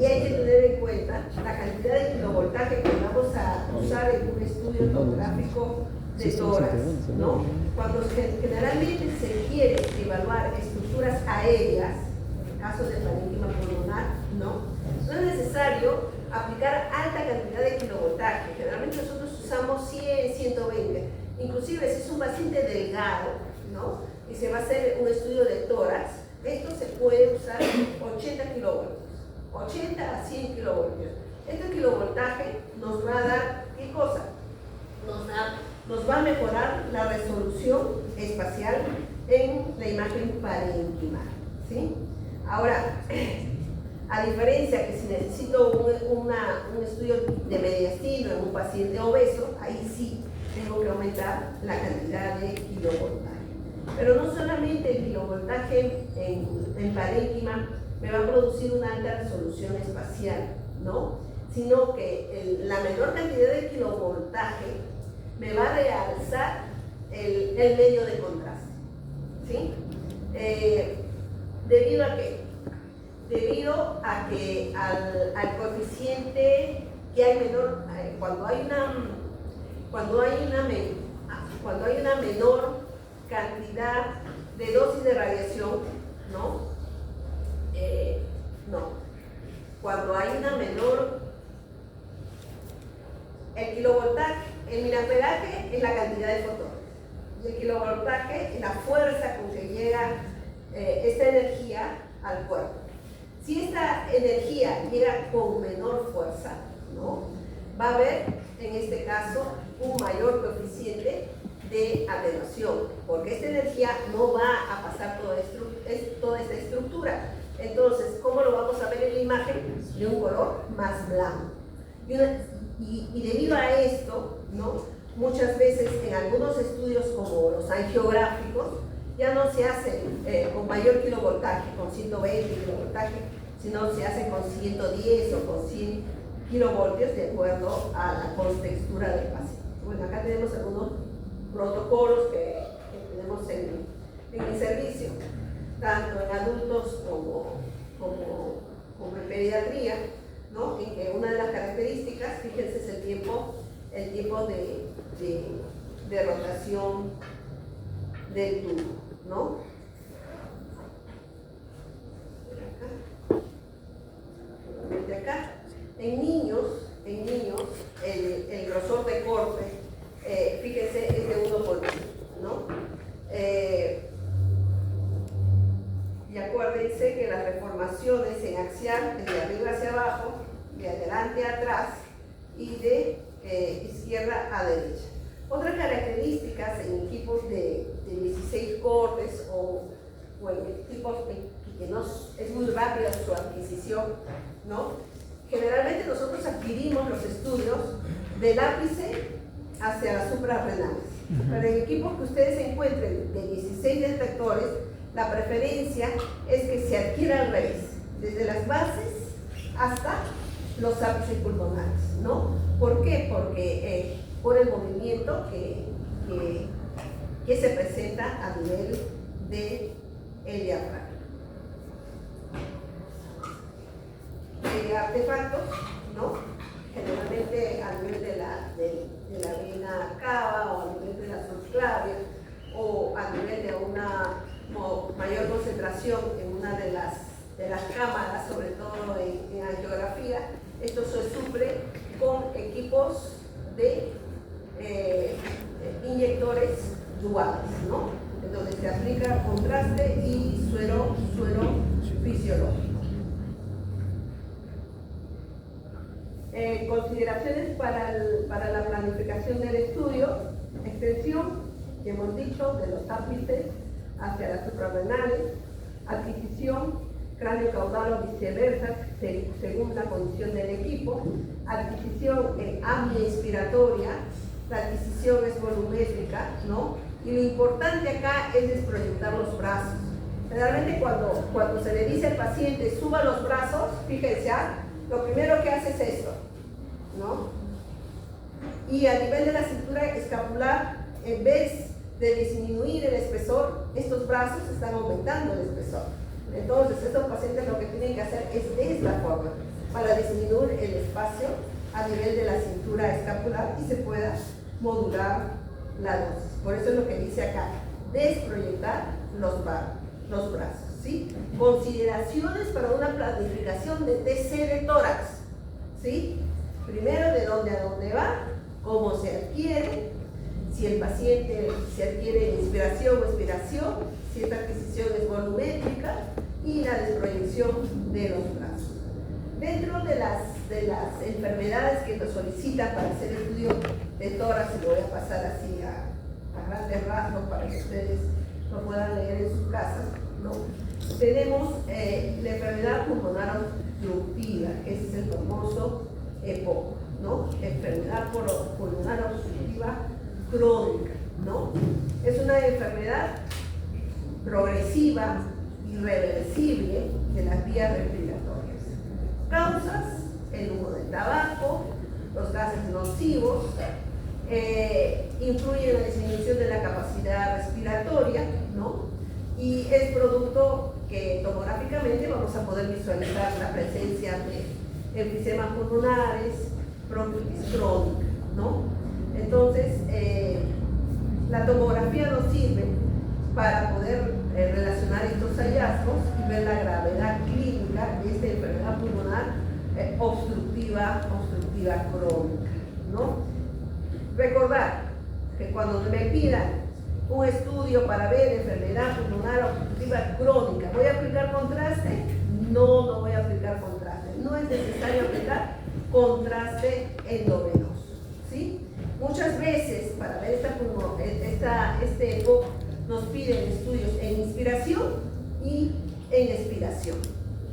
hay que tener en cuenta la cantidad de kilovoltaje que vamos a usar en un estudio tomográfico de tórax, ¿no? Cuando generalmente se quiere evaluar estructuras aéreas, en caso de parénquima pulmonar, no es necesario aplicar alta cantidad de kilovoltaje. Generalmente nosotros usamos 100, 120. Inclusive si es un paciente delgado, ¿no?, y se va a hacer un estudio de tórax, esto se puede usar 80 kilovoltios, 80 a 100 kilovoltios. Este kilovoltaje nos va a dar, ¿qué cosa? Nos va a mejorar la resolución espacial en la imagen parénquima, ¿sí? Ahora, a diferencia que si necesito un estudio de mediastino en un paciente obeso, ahí sí tengo que aumentar la cantidad de kilovoltaje. Pero no solamente el kilovoltaje en parénquima me va a producir una alta resolución espacial, ¿no? Sino que la menor cantidad de kilovoltaje me va a realzar el medio de contraste, ¿sí? ¿Debido a qué? Debido a que al coeficiente que hay menor, cuando hay una menor cantidad de dosis de radiación, ¿no? Cuando hay una menor, el kilovoltaje, el miliamperaje es la cantidad de fotones y el kilovoltaje es la fuerza con que llega esta energía al cuerpo. Si esta energía llega con menor fuerza, ¿no? Va a haber, en este caso, un mayor coeficiente de atenuación, porque esta energía no va a pasar toda esta estructura. Entonces, ¿cómo lo vamos a ver en la imagen? De un color más blanco. Y debido a esto, ¿no? Muchas veces en algunos estudios como los angiográficos, ya no se hace con mayor kilovoltaje, con 120 kilovoltaje, sino se hace con 110 o con 100 kilovoltios de acuerdo a la contextura del paciente. Bueno, acá tenemos algunos protocolos que tenemos en el servicio, tanto en adultos como en pediatría, ¿no? En que una de las características, fíjense, es el tiempo de rotación del tubo, ¿no? De acá. En niños, el grosor de corte, fíjense, es de 1 por 1, ¿no? Y acuérdense que las deformaciones en axial, de arriba hacia abajo, de adelante a atrás y de izquierda a derecha. Otras características en equipos de 16 cortes o en equipos que no es muy rápida su adquisición, ¿no? Generalmente nosotros adquirimos los estudios del ápice hacia las suprarrenales. Pero en equipos que ustedes encuentren de 16 detectores, la preferencia es que se adquiera al revés, desde las bases hasta los ápices pulmonares, ¿no? ¿Por qué? Porque por el movimiento que se presenta a nivel del diafragma. Artefactos, ¿no? Generalmente a nivel de la vena cava o a nivel de la subclavia o a nivel de una mayor concentración en una de las cámaras, sobre todo en angiografía. Esto se suple con equipos de inyectores duales, ¿no? En donde se aplica contraste y suero fisiológico. Consideraciones para la planificación del estudio: extensión, que hemos dicho, de los ápices hacia las suprarrenales; adquisición cráneo caudal o viceversa, según la condición del equipo; adquisición en apnea inspiratoria; la adquisición es volumétrica, ¿no? Y lo importante acá es desproyectar los brazos. Generalmente cuando se le dice al paciente suba los brazos, fíjense, lo primero que hace es esto, ¿no? Y a nivel de la cintura escapular, en vez de disminuir el espesor, estos brazos están aumentando el espesor. Entonces, estos pacientes lo que tienen que hacer es de esta forma, para disminuir el espacio a nivel de la cintura escapular y se pueda modular la dosis. Por eso es lo que dice acá, desproyectar los brazos, ¿sí? Consideraciones para una planificación de TC de tórax, ¿sí? Primero, de dónde a dónde va, cómo se adquiere, si el paciente se adquiere en inspiración o expiración, si esta adquisición es volumétrica, y la desproyección de los brazos. Dentro de las las enfermedades que nos solicitan para hacer estudio de tórax, y lo voy a pasar así a grandes rasgos para que ustedes lo puedan leer en sus casas, ¿no? Tenemos la enfermedad pulmonar obstructiva, que es el famoso EPOC, ¿no? Enfermedad pulmonar obstructiva crónica, ¿no? Es una enfermedad progresiva, irreversible de las vías respiratorias. Causas: el humo del tabaco, los gases nocivos, influye en la disminución de la capacidad respiratoria, ¿no? Y es producto que tomográficamente vamos a poder visualizar la presencia de enfisemas pulmonares, bronquitis crónica, ¿no? Entonces, la tomografía nos sirve para poder relacionar estos hallazgos y ver la gravedad clínica de esta enfermedad pulmonar obstructiva crónica, ¿no? Recordar que cuando me pidan un estudio para ver enfermedad pulmonar obstructiva crónica, ¿voy a aplicar contraste? No voy a aplicar contraste. No es necesario aplicar contraste endovenoso, ¿sí? Muchas veces para ver este EPOC nos piden estudios en inspiración y en expiración.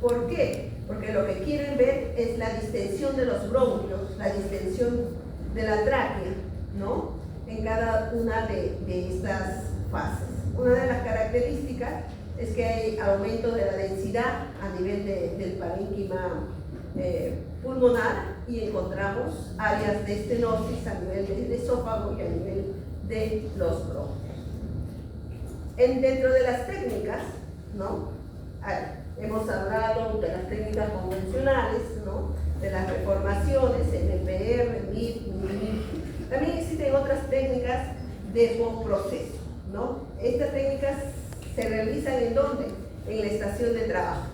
¿Por qué? Porque lo que quieren ver es la distensión de los bronquios, la distensión de la tráquea, ¿no? En cada una de estas fases. Una de las características es que hay aumento de la densidad a nivel del parénquima pulmonar, y encontramos áreas de estenosis a nivel del esófago y a nivel de los bronquios. Dentro de las técnicas, ¿no? Hemos hablado de las técnicas convencionales, ¿no? De las reformaciones, MPR, MIP, MIP. También existen otras técnicas de postproceso, ¿no? Estas técnicas se realizan ¿en dónde? En la estación de trabajo.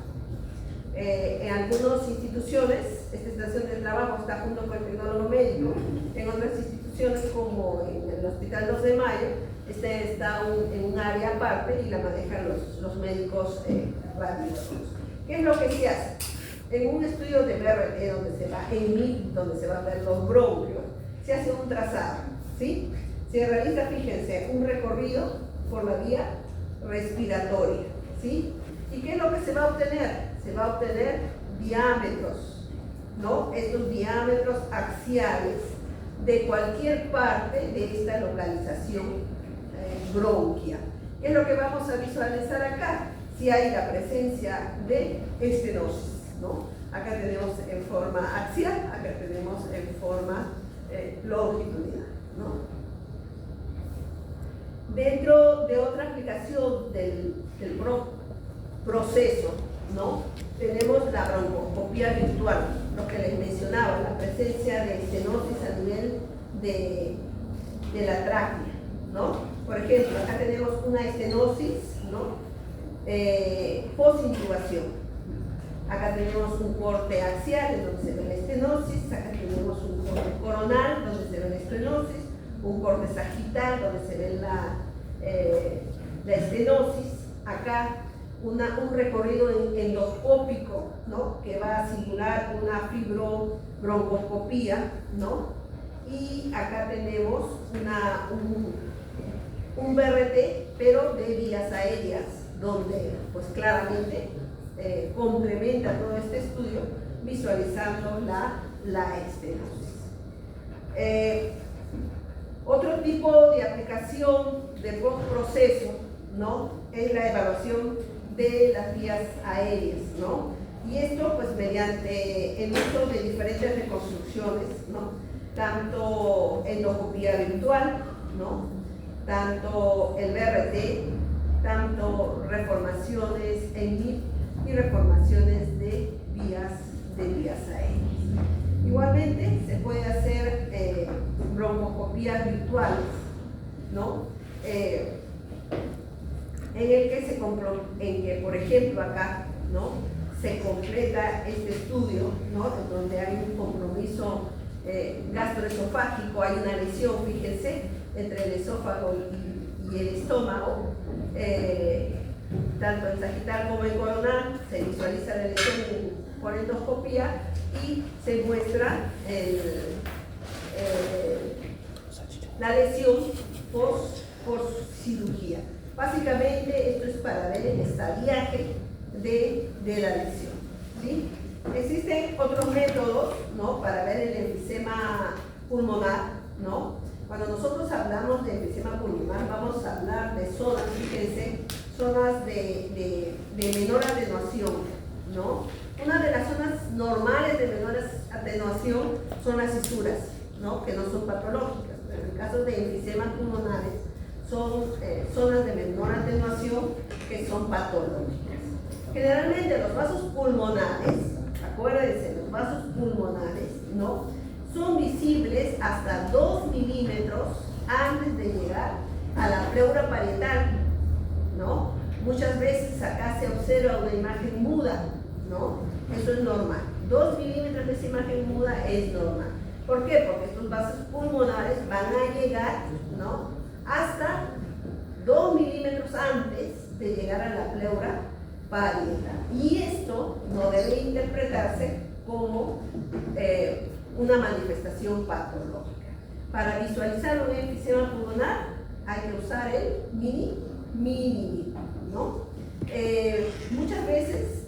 En algunas instituciones, esta estación de trabajo está junto con el tecnólogo médico. En otras instituciones, como en el Hospital 2 de Mayo, está en un área aparte y la manejan los médicos radiólogos. ¿Qué es lo que se hace? En un estudio de BRT, donde se va en MIP, donde se van a ver los bronquios, se hace un trazado, ¿sí? Se realiza, fíjense, un recorrido por la vía respiratoria, ¿sí? ¿Y qué es lo que se va a obtener? Se va a obtener diámetros, ¿no? Estos diámetros axiales de cualquier parte de esta localización bronquia. ¿Qué es lo que vamos a visualizar acá? Si hay la presencia de estenosis, ¿no? Acá tenemos en forma axial, acá tenemos en forma longitudinal, ¿no? Dentro de otra aplicación del proceso, ¿no? Tenemos la broncoscopía virtual, lo que les mencionaba, la presencia de estenosis a nivel de la tráquea, ¿no? Por ejemplo, acá tenemos una estenosis, ¿no? Post-intubación. Acá tenemos un corte axial en donde se ve la estenosis, acá tenemos un corte coronal donde se ve la estenosis, un corte sagital donde se ve la estenosis, acá un recorrido endoscópico, ¿no? Que va a simular una fibrobroncoscopía, ¿no? Y acá tenemos un BRT, pero de vías aéreas, donde pues claramente complementa todo este estudio visualizando la estenosis. Otro tipo de aplicación de postproceso, ¿no? Es la evaluación de las vías aéreas, ¿no? Y esto pues mediante el uso de diferentes reconstrucciones, ¿no? Tanto endoscopía virtual, ¿no? Tanto el BRT, tanto reformaciones en MIP y reformaciones de vías aéreas. Igualmente se puede hacer broncoscopías virtuales, ¿no? En que, por ejemplo, acá, ¿no? Se completa este estudio, ¿no? En donde hay un compromiso gastroesofágico, hay una lesión, fíjense, entre el esófago y el estómago, tanto en sagital como en coronal, se visualiza la lesión por endoscopía y se muestra la lesión por cirugía. Básicamente esto es para ver el estadiaje de la lesión, ¿sí? Existen otros métodos, ¿no?, para ver el enfisema pulmonar, ¿no? Cuando nosotros hablamos de enfisema pulmonar vamos a hablar de zonas, fíjense, zonas de menor atenuación, ¿no? Una de las zonas normales de menor atenuación son las fisuras, ¿no?, que no son patológicas, pero en el caso de enfisemas pulmonares son zonas de menor atenuación que son patológicas. Generalmente los vasos pulmonares, acuérdense, los vasos pulmonares, ¿no?, son visibles hasta 2 milímetros antes de llegar a la pleura parietal, ¿no? Muchas veces acá se observa una imagen muda, ¿no? Eso es normal. 2 milímetros de esa imagen muda es normal. ¿Por qué? Porque estos vasos pulmonares van a llegar, ¿no?, hasta 2 milímetros antes de llegar a la pleura parietal. Y esto no debe interpretarse como una manifestación patológica. Para visualizar un enfisema pulmonar hay que usar el mini, ¿no? Muchas veces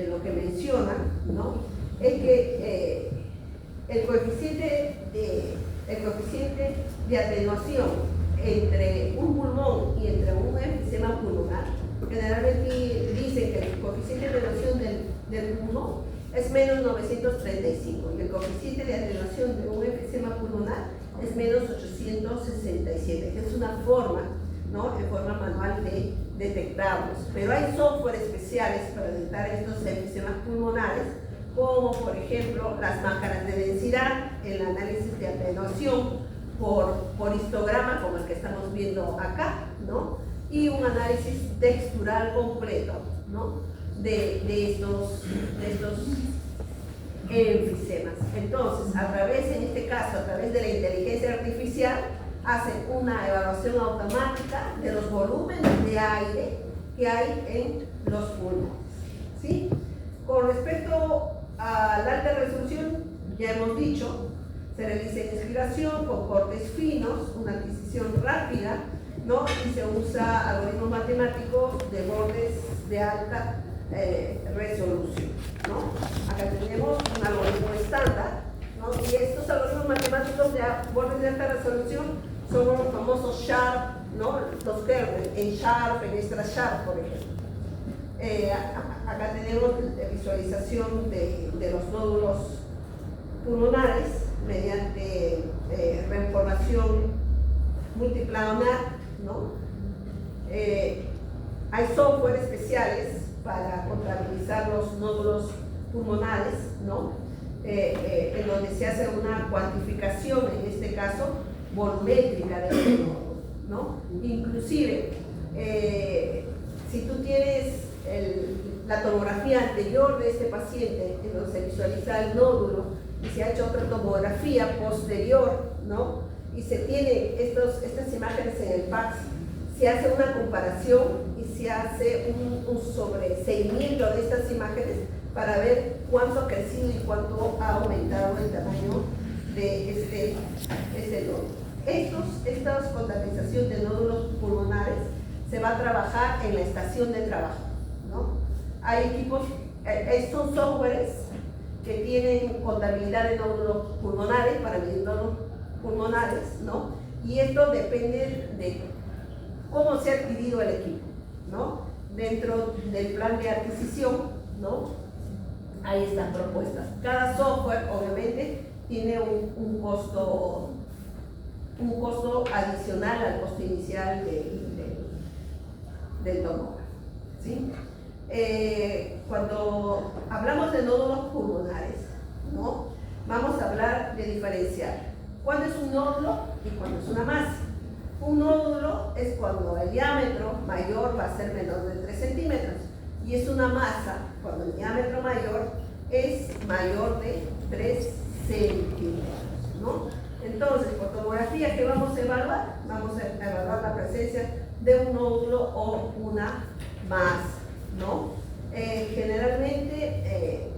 lo que mencionan, ¿no?, es que el coeficiente de atenuación entre un pulmón y entre un enfisema pulmonar, generalmente dicen que el coeficiente de atenuación del pulmón es menos 935 y el coeficiente de atenuación de un enfisema pulmonar es menos 867, que es una forma, ¿no?, en forma manual de detectarlos. Pero hay software especiales para detectar estos enfisemas pulmonares, como por ejemplo las máscaras de densidad, el análisis de atenuación por histograma, como el que estamos viendo acá, ¿no?, y un análisis textural completo, ¿no?, de estos enfisemas. Entonces, en este caso, a través de la inteligencia artificial, hacen una evaluación automática de los volúmenes de aire que hay en los pulmones, ¿sí? Con respecto a la alta resolución, ya hemos dicho, se realiza inspiración con cortes finos, una adquisición rápida, ¿no?, y se usa algoritmos matemáticos de bordes de alta resolución, ¿no? Acá tenemos un algoritmo estándar, ¿no?, y estos algoritmos matemáticos de bordes de alta resolución son los famosos Sharp, ¿no?, los kernels, en Sharp, en Extra Sharp, por ejemplo. Acá tenemos la visualización de los nódulos pulmonares mediante reinformación multiplanar, ¿no? Hay software especiales para contabilizar los nódulos pulmonares, ¿no?, en donde se hace una cuantificación, en este caso, volumétrica de los nódulos, ¿no? Inclusive, si tú tienes la tomografía anterior de este paciente, en donde se visualiza el nódulo, y se ha hecho otra tomografía posterior, ¿no?, y se tiene estas imágenes en el PACS, se hace una comparación y se hace un sobreseimiento de estas imágenes para ver cuánto ha crecido y cuánto ha aumentado el tamaño de este nódulo. Esta contabilización de nódulos pulmonares se va a trabajar en la estación de trabajo, ¿no? Hay equipos, estos softwares que tienen contabilidad de nódulos pulmonares para medir nódulos pulmonares, ¿no? Y esto depende de cómo se ha adquirido el equipo, ¿no? Dentro del plan de adquisición, ¿no?, hay estas propuestas. Cada software, obviamente, tiene un costo adicional al costo inicial del tomógrafo, ¿sí? Cuando hablamos de nódulos pulmonares, ¿no?, vamos a hablar de diferenciar cuándo es un nódulo y cuándo es una masa. Un nódulo es cuando el diámetro mayor va a ser menor de 3 centímetros y es una masa cuando el diámetro mayor es mayor de 3 centímetros, ¿no? Entonces, por tomografía, ¿qué vamos a evaluar? Vamos a evaluar la presencia de un nódulo o una masa, ¿no? Generalmente,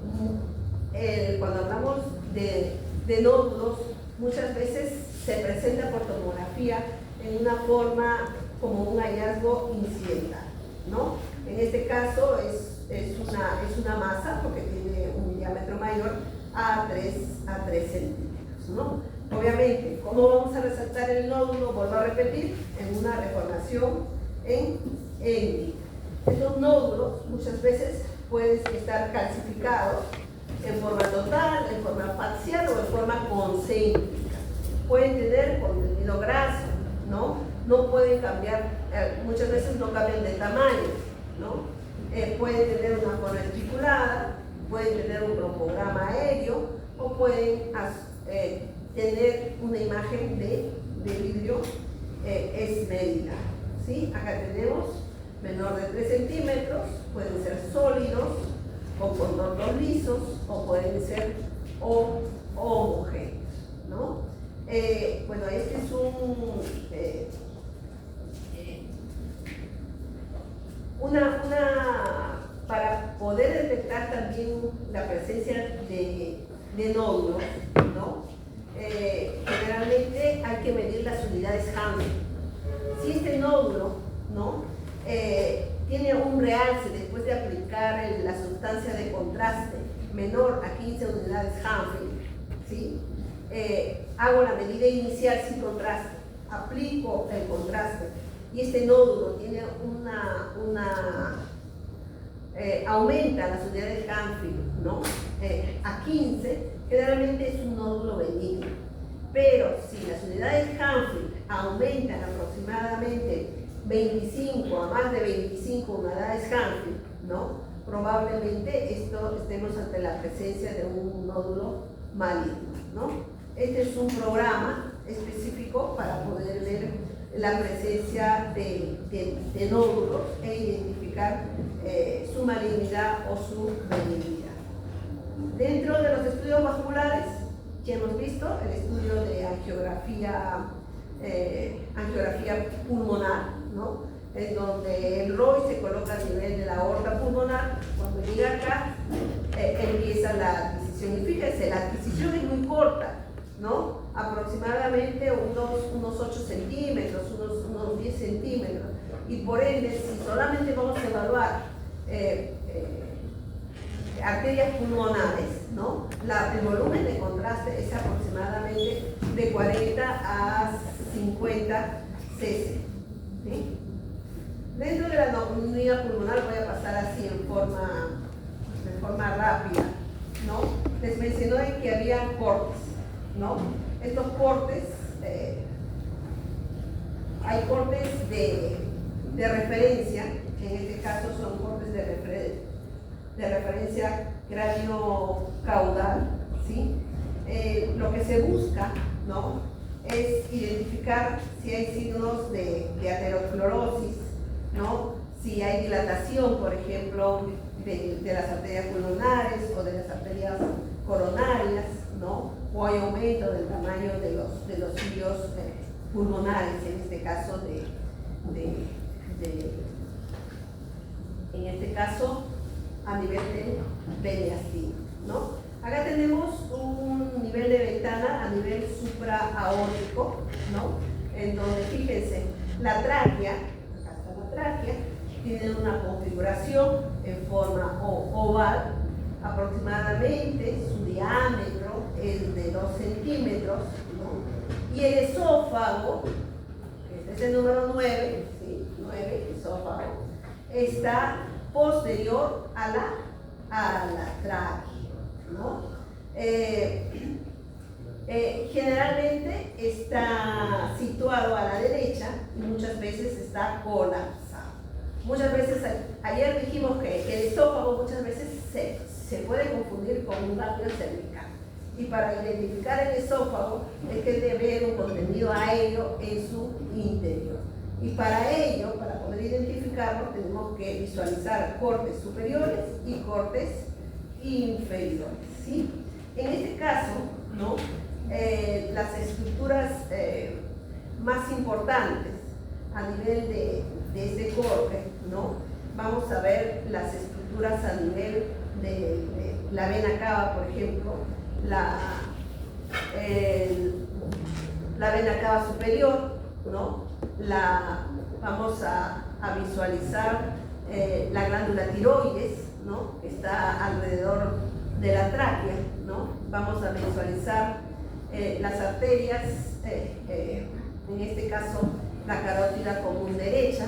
cuando hablamos de nódulos, muchas veces se presenta por tomografía en una forma como un hallazgo incidental, ¿no? En este caso es una masa porque tiene un diámetro mayor a 3 centímetros, ¿no? Obviamente, ¿cómo vamos a resaltar el nódulo? Vuelvo a repetir, en una reformación en vivo. Estos nódulos muchas veces pueden estar calcificados en forma total, en forma parcial o en forma concéntrica. Pueden tener contenido graso, ¿no? No pueden cambiar, muchas veces no cambian de tamaño, ¿no? Pueden tener una forma articulada, pueden tener un broncograma aéreo o pueden tener una imagen de vidrio esmerila, ¿sí? Acá tenemos menor de 3 centímetros, pueden ser sólidos o con contornos lisos o pueden ser homogéneos, ¿no? Bueno, este es para poder detectar también la presencia de nódulos, ¿no? Generalmente hay que medir las unidades Hansen. Si este nódulo, ¿no? Tiene un realce después de aplicar la sustancia de contraste menor a 15 unidades Hansen, ¿sí? Hago la medida inicial sin contraste, aplico el contraste y este nódulo tiene aumenta las unidades Hansen, ¿no? A 15, generalmente es un nódulo benigno. Pero si las unidades Hansen aumentan aproximadamente 25 a más de 25 unidades Hansen, ¿no? Probablemente estemos ante la presencia de un nódulo maligno, ¿no? Este es un programa específico para poder ver la presencia de nódulos e identificar su malignidad o su benignidad. Dentro de los estudios vasculares que hemos visto, el estudio de angiografía pulmonar, ¿no? En donde el ROI se coloca a nivel de la aorta pulmonar. Cuando llega acá, empieza la adquisición. Y fíjense, la adquisición es muy corta, ¿no? Aproximadamente unos 8 centímetros, unos 10 centímetros. Y por ende, si solamente vamos a evaluar arterias pulmonares, ¿no? El volumen de contraste es aproximadamente de 40 a 50 cc, ¿sí? Dentro de la neumonía pulmonar voy a pasar así de forma rápida, ¿no? Les mencioné que había cortes, ¿no? Estos cortes, hay cortes de referencia, que en este caso son cortes de referencia cráneo-caudal, ¿sí? Lo que se busca, ¿no? Es identificar si hay signos de aterosclerosis, ¿no? Si hay dilatación, por ejemplo, de las arterias pulmonares o de las arterias coronarias, ¿no? O hay aumento del tamaño de los cilios pulmonares, en este caso a nivel de mediastino, ¿no? Acá tenemos un nivel de ventana a nivel supraaórtico, ¿no? En donde, fíjense, la tráquea, acá está la tráquea, tiene una configuración en forma oval, aproximadamente su diámetro es de 2 centímetros, ¿no? Y el esófago, este es el número 9, ¿sí? 9, esófago, está posterior a la tráquea, ¿no? Generalmente está situado a la derecha y muchas veces está colapsado. Muchas veces, ayer dijimos que el esófago muchas veces se puede confundir con un ganglio cervical. Y para identificar el esófago es que debe haber un contenido aéreo en su interior. Y para ello, para poder identificarlo, tenemos que visualizar cortes superiores y cortes inferiores, ¿sí? En este caso, ¿no? Las estructuras más importantes a nivel de este corte, ¿no? Vamos a ver las estructuras fracturas a nivel de la vena cava, por ejemplo, la vena cava superior, ¿no? Vamos a visualizar la glándula tiroides, ¿no? Que está alrededor de la tráquea, ¿no? Vamos a visualizar las arterias, en este caso la carótida común derecha,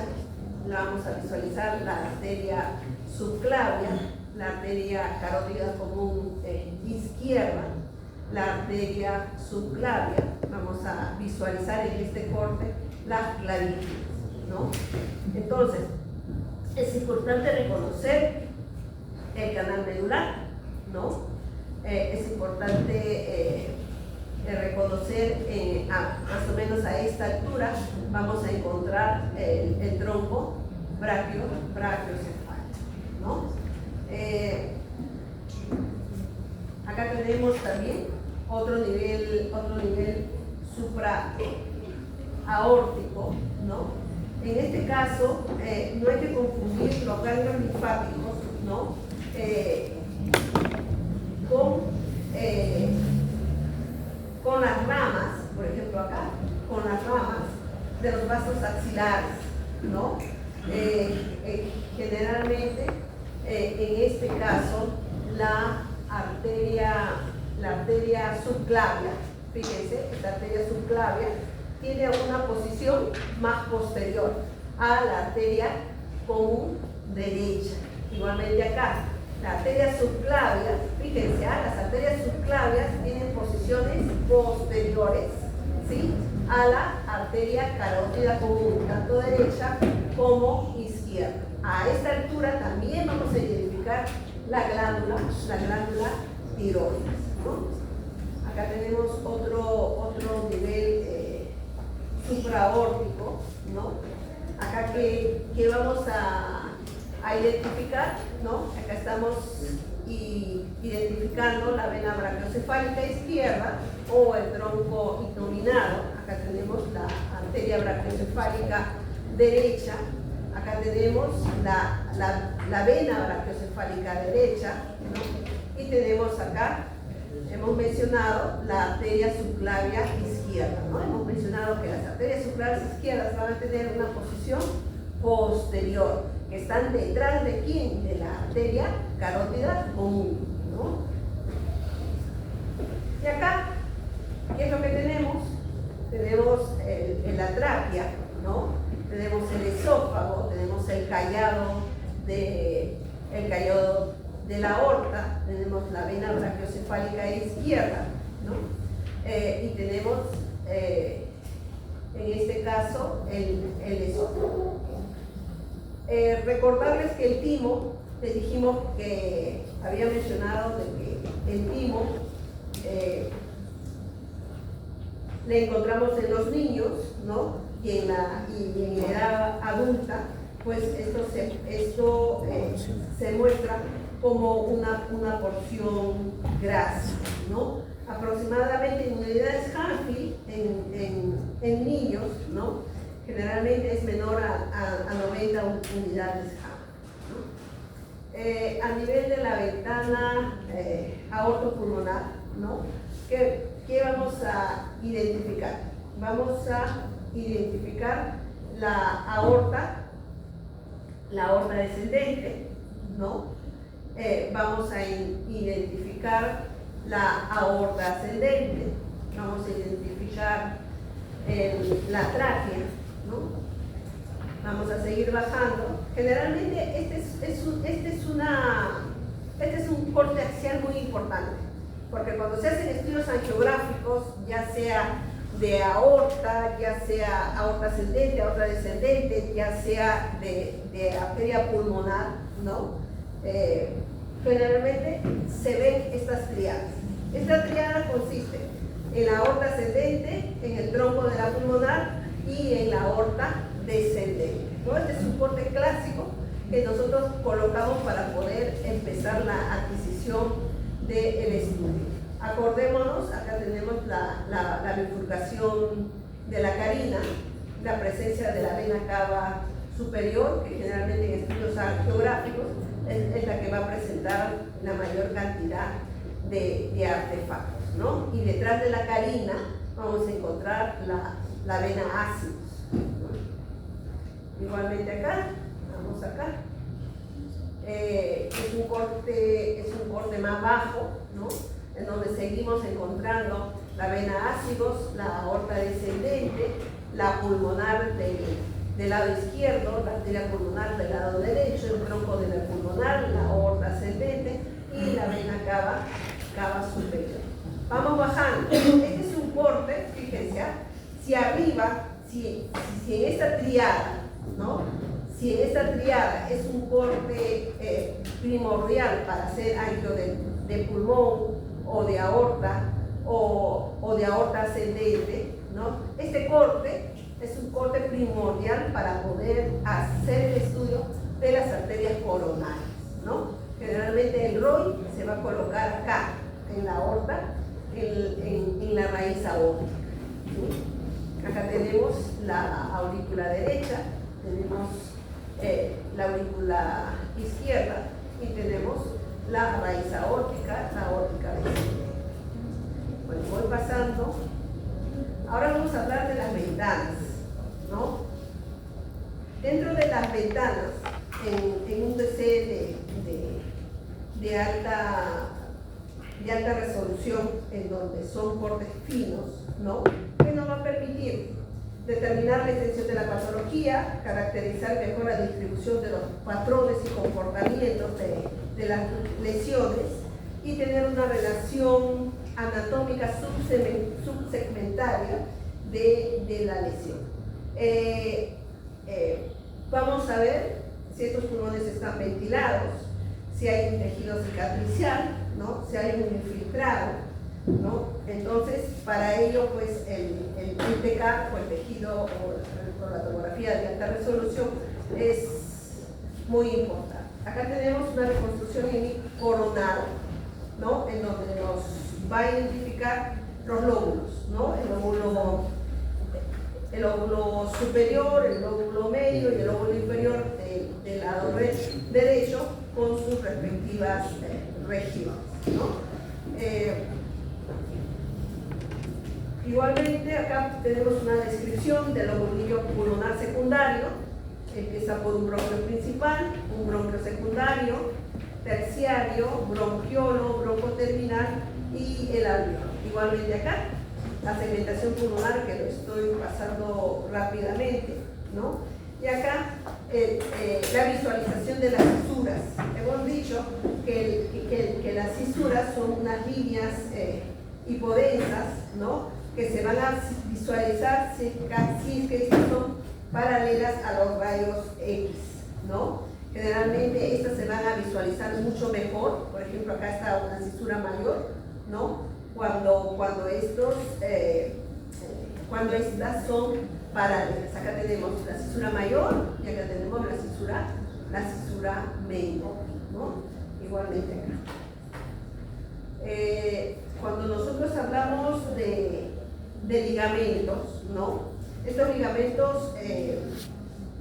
la vamos a visualizar la arteria subclavia, la arteria carótida común izquierda, la arteria subclavia, vamos a visualizar en este corte las clavículas, ¿no? Entonces, es importante reconocer el canal medular, ¿no? Es importante reconocer más o menos a esta altura vamos a encontrar el tronco brachiocefálico, ¿no? Acá tenemos también otro nivel supraaórtico, ¿no? En este caso, no hay que confundir los ganglios linfáticos, ¿no? Con las ramas, por ejemplo acá, con las ramas de los vasos axilares, ¿no? Generalmente, en este caso, la arteria subclavia, fíjense, esta arteria subclavia tiene una posición más posterior a la arteria común derecha. Igualmente acá, la arteria subclavia, fíjense, las arterias subclavias tienen posiciones posteriores, ¿sí?, a la arteria carótida común, tanto derecha como izquierda. A esta altura también vamos a identificar la glándula tiroides, ¿no? Acá tenemos otro nivel supraórtico, ¿no? Acá que vamos a identificar, ¿no? Acá estamos identificando la vena brachiocefálica izquierda o el tronco innominado. Acá tenemos la arteria brachiocefálica derecha. Acá tenemos la vena brachiocefálica derecha, ¿no? Y tenemos acá, hemos mencionado la arteria subclavia izquierda, ¿no? Hemos mencionado que las arterias subclavias izquierdas van a tener una posición posterior, que están detrás de quién, de la arteria carótida común, ¿no? Y acá, ¿qué es lo que tenemos? Tenemos la tráquea, ¿no? Tenemos el esófago, tenemos el callado de la aorta, tenemos la vena brachiocefálica izquierda, ¿no? Y tenemos, en este caso, el esófago. Recordarles que el timo, les dijimos que había mencionado de que el timo le encontramos en los niños, ¿no? Y en la edad adulta, pues esto se muestra como una porción grasa, ¿no? Aproximadamente en unidades Hanfield en niños, ¿no? Generalmente es menor a 90 unidades Hanfield, ¿no? A nivel de la ventana aortopulmonar, ¿no? ¿Qué vamos a identificar? Vamos a identificar la aorta descendente, ¿no? Vamos a identificar la aorta ascendente, vamos a identificar la tráquea, ¿no? Vamos a seguir bajando. Generalmente este es un corte axial muy importante, porque cuando se hacen estudios angiográficos, ya sea de aorta, ya sea aorta ascendente, aorta descendente, ya sea de arteria pulmonar, ¿no? Generalmente se ven estas triadas. Esta triada consiste en la aorta ascendente, en el tronco de la pulmonar y en la aorta descendente, ¿no? Este es un corte clásico que nosotros colocamos para poder empezar la adquisición del estudio. Acordémonos, acá tenemos la bifurcación de la carina, la presencia de la vena cava superior, que generalmente en estudios geográficos es la que va a presentar la mayor cantidad de artefactos, ¿no? Y detrás de la carina vamos a encontrar la vena ácidos, ¿no? Igualmente acá, vamos acá. Es un corte más bajo, ¿no? En donde seguimos encontrando la vena ácidos, la aorta descendente, la pulmonar del lado izquierdo, la arteria pulmonar del lado derecho, el tronco de la pulmonar, la aorta ascendente y la vena cava superior. Vamos bajando. Este es un corte, fíjense, si arriba, si en esta triada, ¿no? Si en esta triada es un corte primordial para hacer angio de pulmón o de aorta o de aorta ascendente, ¿no? Este corte es un corte primordial para poder hacer el estudio de las arterias coronarias, ¿no? Generalmente el ROI se va a colocar acá, en la aorta, en la raíz aórtica, ¿sí? Acá tenemos la aurícula derecha, tenemos la aurícula izquierda y tenemos la raíz aórtica, la aórtica descendente. Bueno, voy pasando. Ahora vamos a hablar de las ventanas, ¿no? Dentro de las ventanas, en un DC de alta resolución, en donde son cortes finos, ¿no? Que nos va a permitir determinar la extensión de la patología, caracterizar mejor la distribución de los patrones y comportamientos de las lesiones y tener una relación anatómica subsegmentaria de la lesión. Vamos a ver si estos pulmones están ventilados, si hay un tejido cicatricial, ¿no? Si hay un infiltrado, ¿no? Entonces, para ello, pues, el TK o el tejido o la tomografía de alta resolución es muy importante. Acá tenemos una reconstrucción coronal, ¿no? En donde nos va a identificar los lóbulos, ¿no? El lóbulo superior, el lóbulo medio y el lóbulo inferior del lado derecho con sus respectivas regiones, ¿no? Igualmente acá tenemos una descripción del lobulillo pulmonar secundario. Empieza por un bronquio principal, un bronquio secundario, terciario, bronquiolo, broncoterminal y el alveolo. Igualmente acá, la segmentación pulmonar, que lo estoy pasando rápidamente, ¿no? Y acá la visualización de las cisuras. Hemos dicho que las cisuras son unas líneas hipodensas, ¿no? Que se van a visualizar si es que estas son paralelas a los rayos X, ¿no? Generalmente estas se van a visualizar mucho mejor. Por ejemplo, acá está una cisura mayor, ¿no? Cuando estas son paralelas. Acá tenemos la cisura mayor y acá tenemos la cisura menor, ¿no? Igualmente acá. Cuando nosotros hablamos de ligamentos, ¿no? Estos ligamentos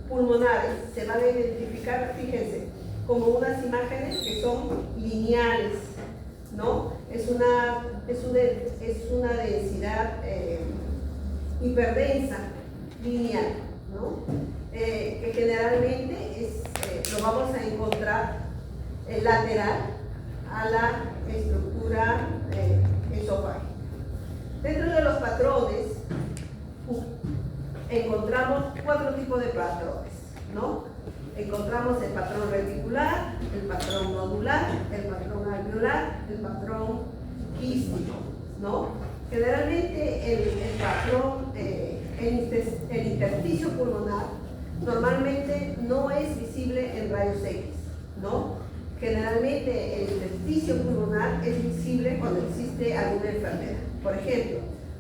pulmonares se van a identificar, fíjense, como unas imágenes que son lineales, ¿no? Es una densidad hiperdensa, lineal, ¿no? Que generalmente lo vamos a encontrar lateral a la estructura esofágica. Dentro de los patrones encontramos 4 tipos de patrones, ¿no? Encontramos el patrón reticular, el patrón nodular, el patrón alveolar, el patrón quístico, ¿no? Generalmente el patrón, el intersticio pulmonar, normalmente no es visible en rayos X, ¿no? Generalmente el intersticio pulmonar es visible cuando existe alguna enfermedad. Por ejemplo,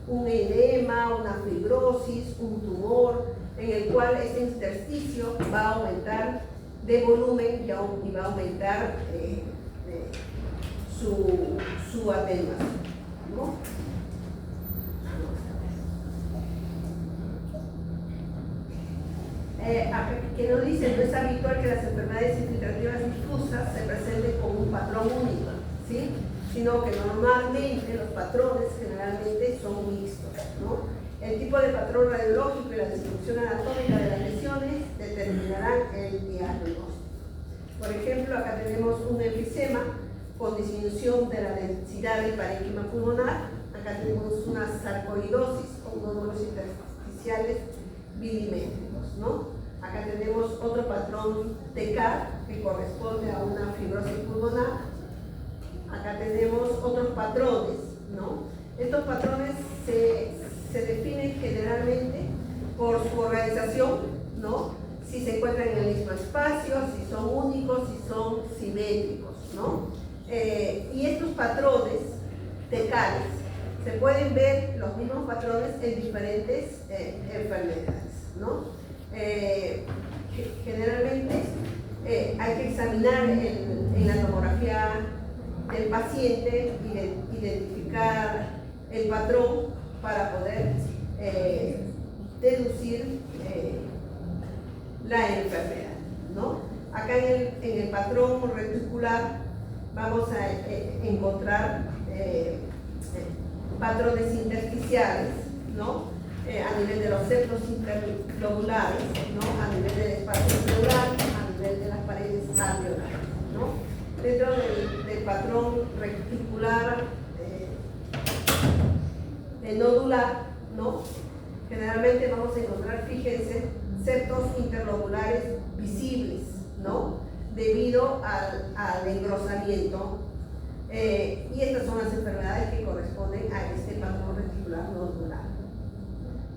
un edema, una fibrosis, un tumor, en el cual ese intersticio va a aumentar de volumen y va a aumentar su atenuación, ¿no? que nos dicen no es habitual que las enfermedades infiltrativas difusas se presenten con un patrón único, ¿sí? Sino que normalmente los patrones generalmente son mixtos, ¿no? El tipo de patrón radiológico y la distribución anatómica de las lesiones determinarán el diagnóstico. Por ejemplo, acá tenemos un enfisema con disminución de la densidad del parénquima pulmonar. Acá tenemos una sarcoidosis con nódulos intersticiales bilimétricos, ¿no? Acá tenemos otro patrón TK que corresponde a una fibrosis pulmonar. Acá tenemos otros patrones, ¿no? Estos patrones se definen generalmente por su organización, ¿no? Si se encuentran en el mismo espacio, si son únicos, si son simétricos, ¿no? Y estos patrones tecales se pueden ver los mismos patrones en diferentes enfermedades, ¿no? Generalmente hay que examinar en la tomografía del paciente, identificar el patrón para poder deducir la enfermedad, ¿no? Acá en el patrón reticular vamos a encontrar patrones intersticiales, ¿no? A nivel de los septos interlobulares, ¿no? A nivel del espacio cerebral, a nivel de las paredes alveolares, ¿no? Dentro del patrón reticular nodular, ¿no? Generalmente vamos a encontrar, fíjense, septos interlobulares visibles, ¿no? Debido al engrosamiento. Y estas son las enfermedades que corresponden a este patrón reticular nodular.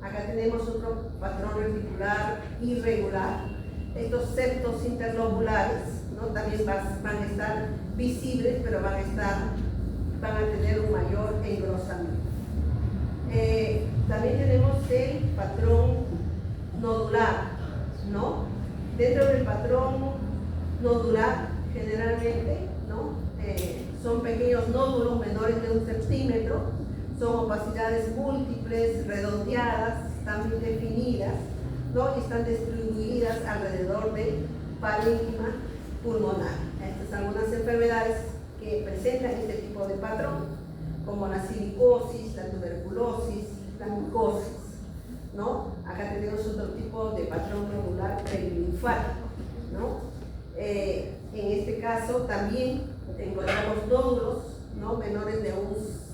Acá tenemos otro patrón reticular irregular. Estos septos interlobulares, ¿no? También van a estar visibles, pero van a tener un mayor engrosamiento. También tenemos el patrón nodular, ¿no? Dentro del patrón nodular, generalmente, ¿no? Son pequeños nódulos menores de 1 centímetro, son opacidades múltiples, redondeadas, están bien definidas, ¿no? Y están distribuidas alrededor del parénquima pulmonar. Estas son algunas enfermedades que presentan este tipo de patrón, como la silicosis, la tuberculosis, la micosis, ¿no? Acá tenemos otro tipo de patrón nodular perilinfático, ¿no? En este caso también encontramos nódulos, ¿no? Menores de 1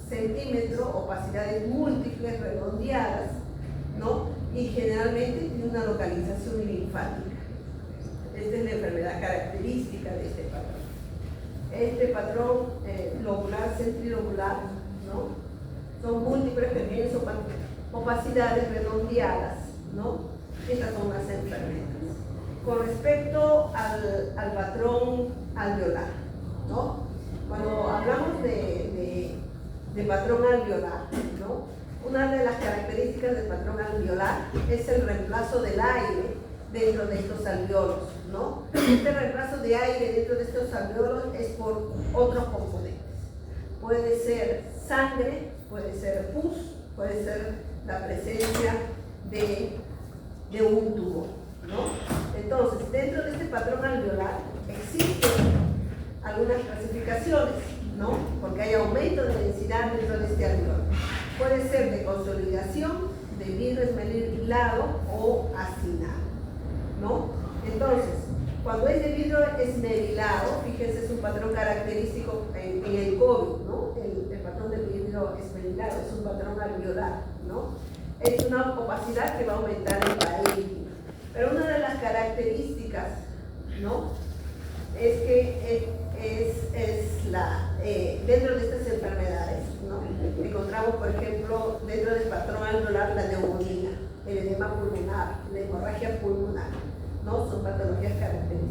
centímetro, opacidades múltiples, redondeadas, ¿no? Y generalmente tiene una localización linfática. Esta es la enfermedad característica de este patrón. Este patrón lobular centrilobular, ¿no? Son múltiples pequeñas opacidades redondeadas, ¿no? Estas son las enfermedades. Con respecto al patrón alveolar, ¿no? Cuando hablamos de patrón alveolar, ¿no? Una de las características del patrón alveolar es el reemplazo del aire dentro de estos alveolos, ¿no? Este reemplazo de aire dentro de estos alveolos es por otros componentes. Puede ser sangre, puede ser pus, puede ser la presencia de un tumor, ¿no? Entonces, dentro de este patrón alveolar existen algunas clasificaciones, ¿no? Porque hay aumento de densidad dentro de este alveolo. Puede ser de consolidación, de vidrio esmerilado o acinado, ¿no? Entonces, cuando es de vidrio esmerilado, fíjense, es un patrón característico en el COVID, ¿no? El patrón de vidrio esmerilado es un patrón alveolar, ¿no? Es una opacidad que va a aumentar el parénquima. Pero una de las características, ¿no? Es que dentro de estas enfermedades, ¿no? Encontramos, por ejemplo, dentro del patrón alveolar la neumonía, el edema pulmonar, la hemorragia pulmonar, ¿no? Son patologías características.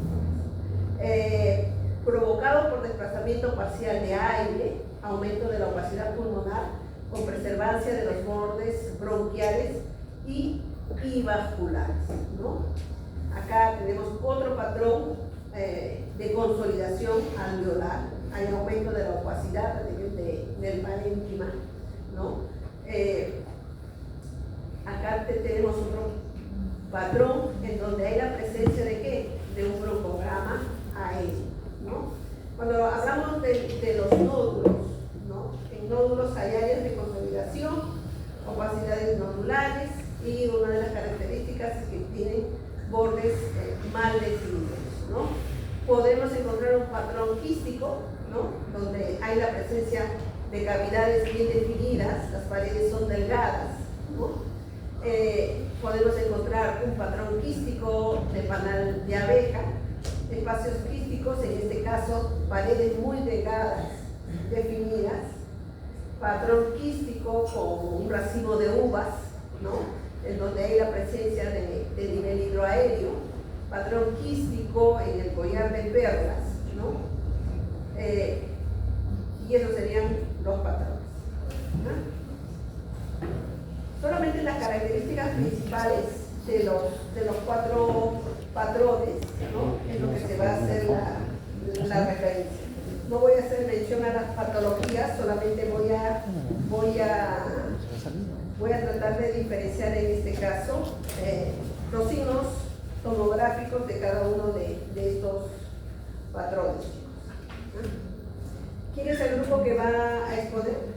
Provocado por desplazamiento parcial de aire, aumento de la opacidad pulmonar, con preservancia de los bordes bronquiales y vasculares, ¿no? Acá tenemos otro patrón de consolidación alveolar, hay aumento de la opacidad a nivel del parénquima, ¿no? Acá tenemos otro patrón en donde hay la mal definidos, ¿no? Podemos encontrar un patrón quístico, ¿no? Donde hay la presencia de cavidades bien definidas, las paredes son delgadas, ¿no? Podemos encontrar un patrón quístico de panal de abeja, espacios quísticos, en este caso paredes muy delgadas, definidas, patrón quístico con un racimo de uvas, ¿no? En donde hay la presencia de nivel hidroaéreo, patrón quístico en el collar de perlas, ¿no? Y esos serían los patrones, ¿no? Solamente las características principales de los 4 patrones, ¿no? Es lo que se va a hacer la referencia. No voy a hacer mención a las patologías, solamente voy a tratar de diferenciar en este caso los signos tomográficos de cada uno de estos patrones. ¿Quién es el grupo que va a exponer?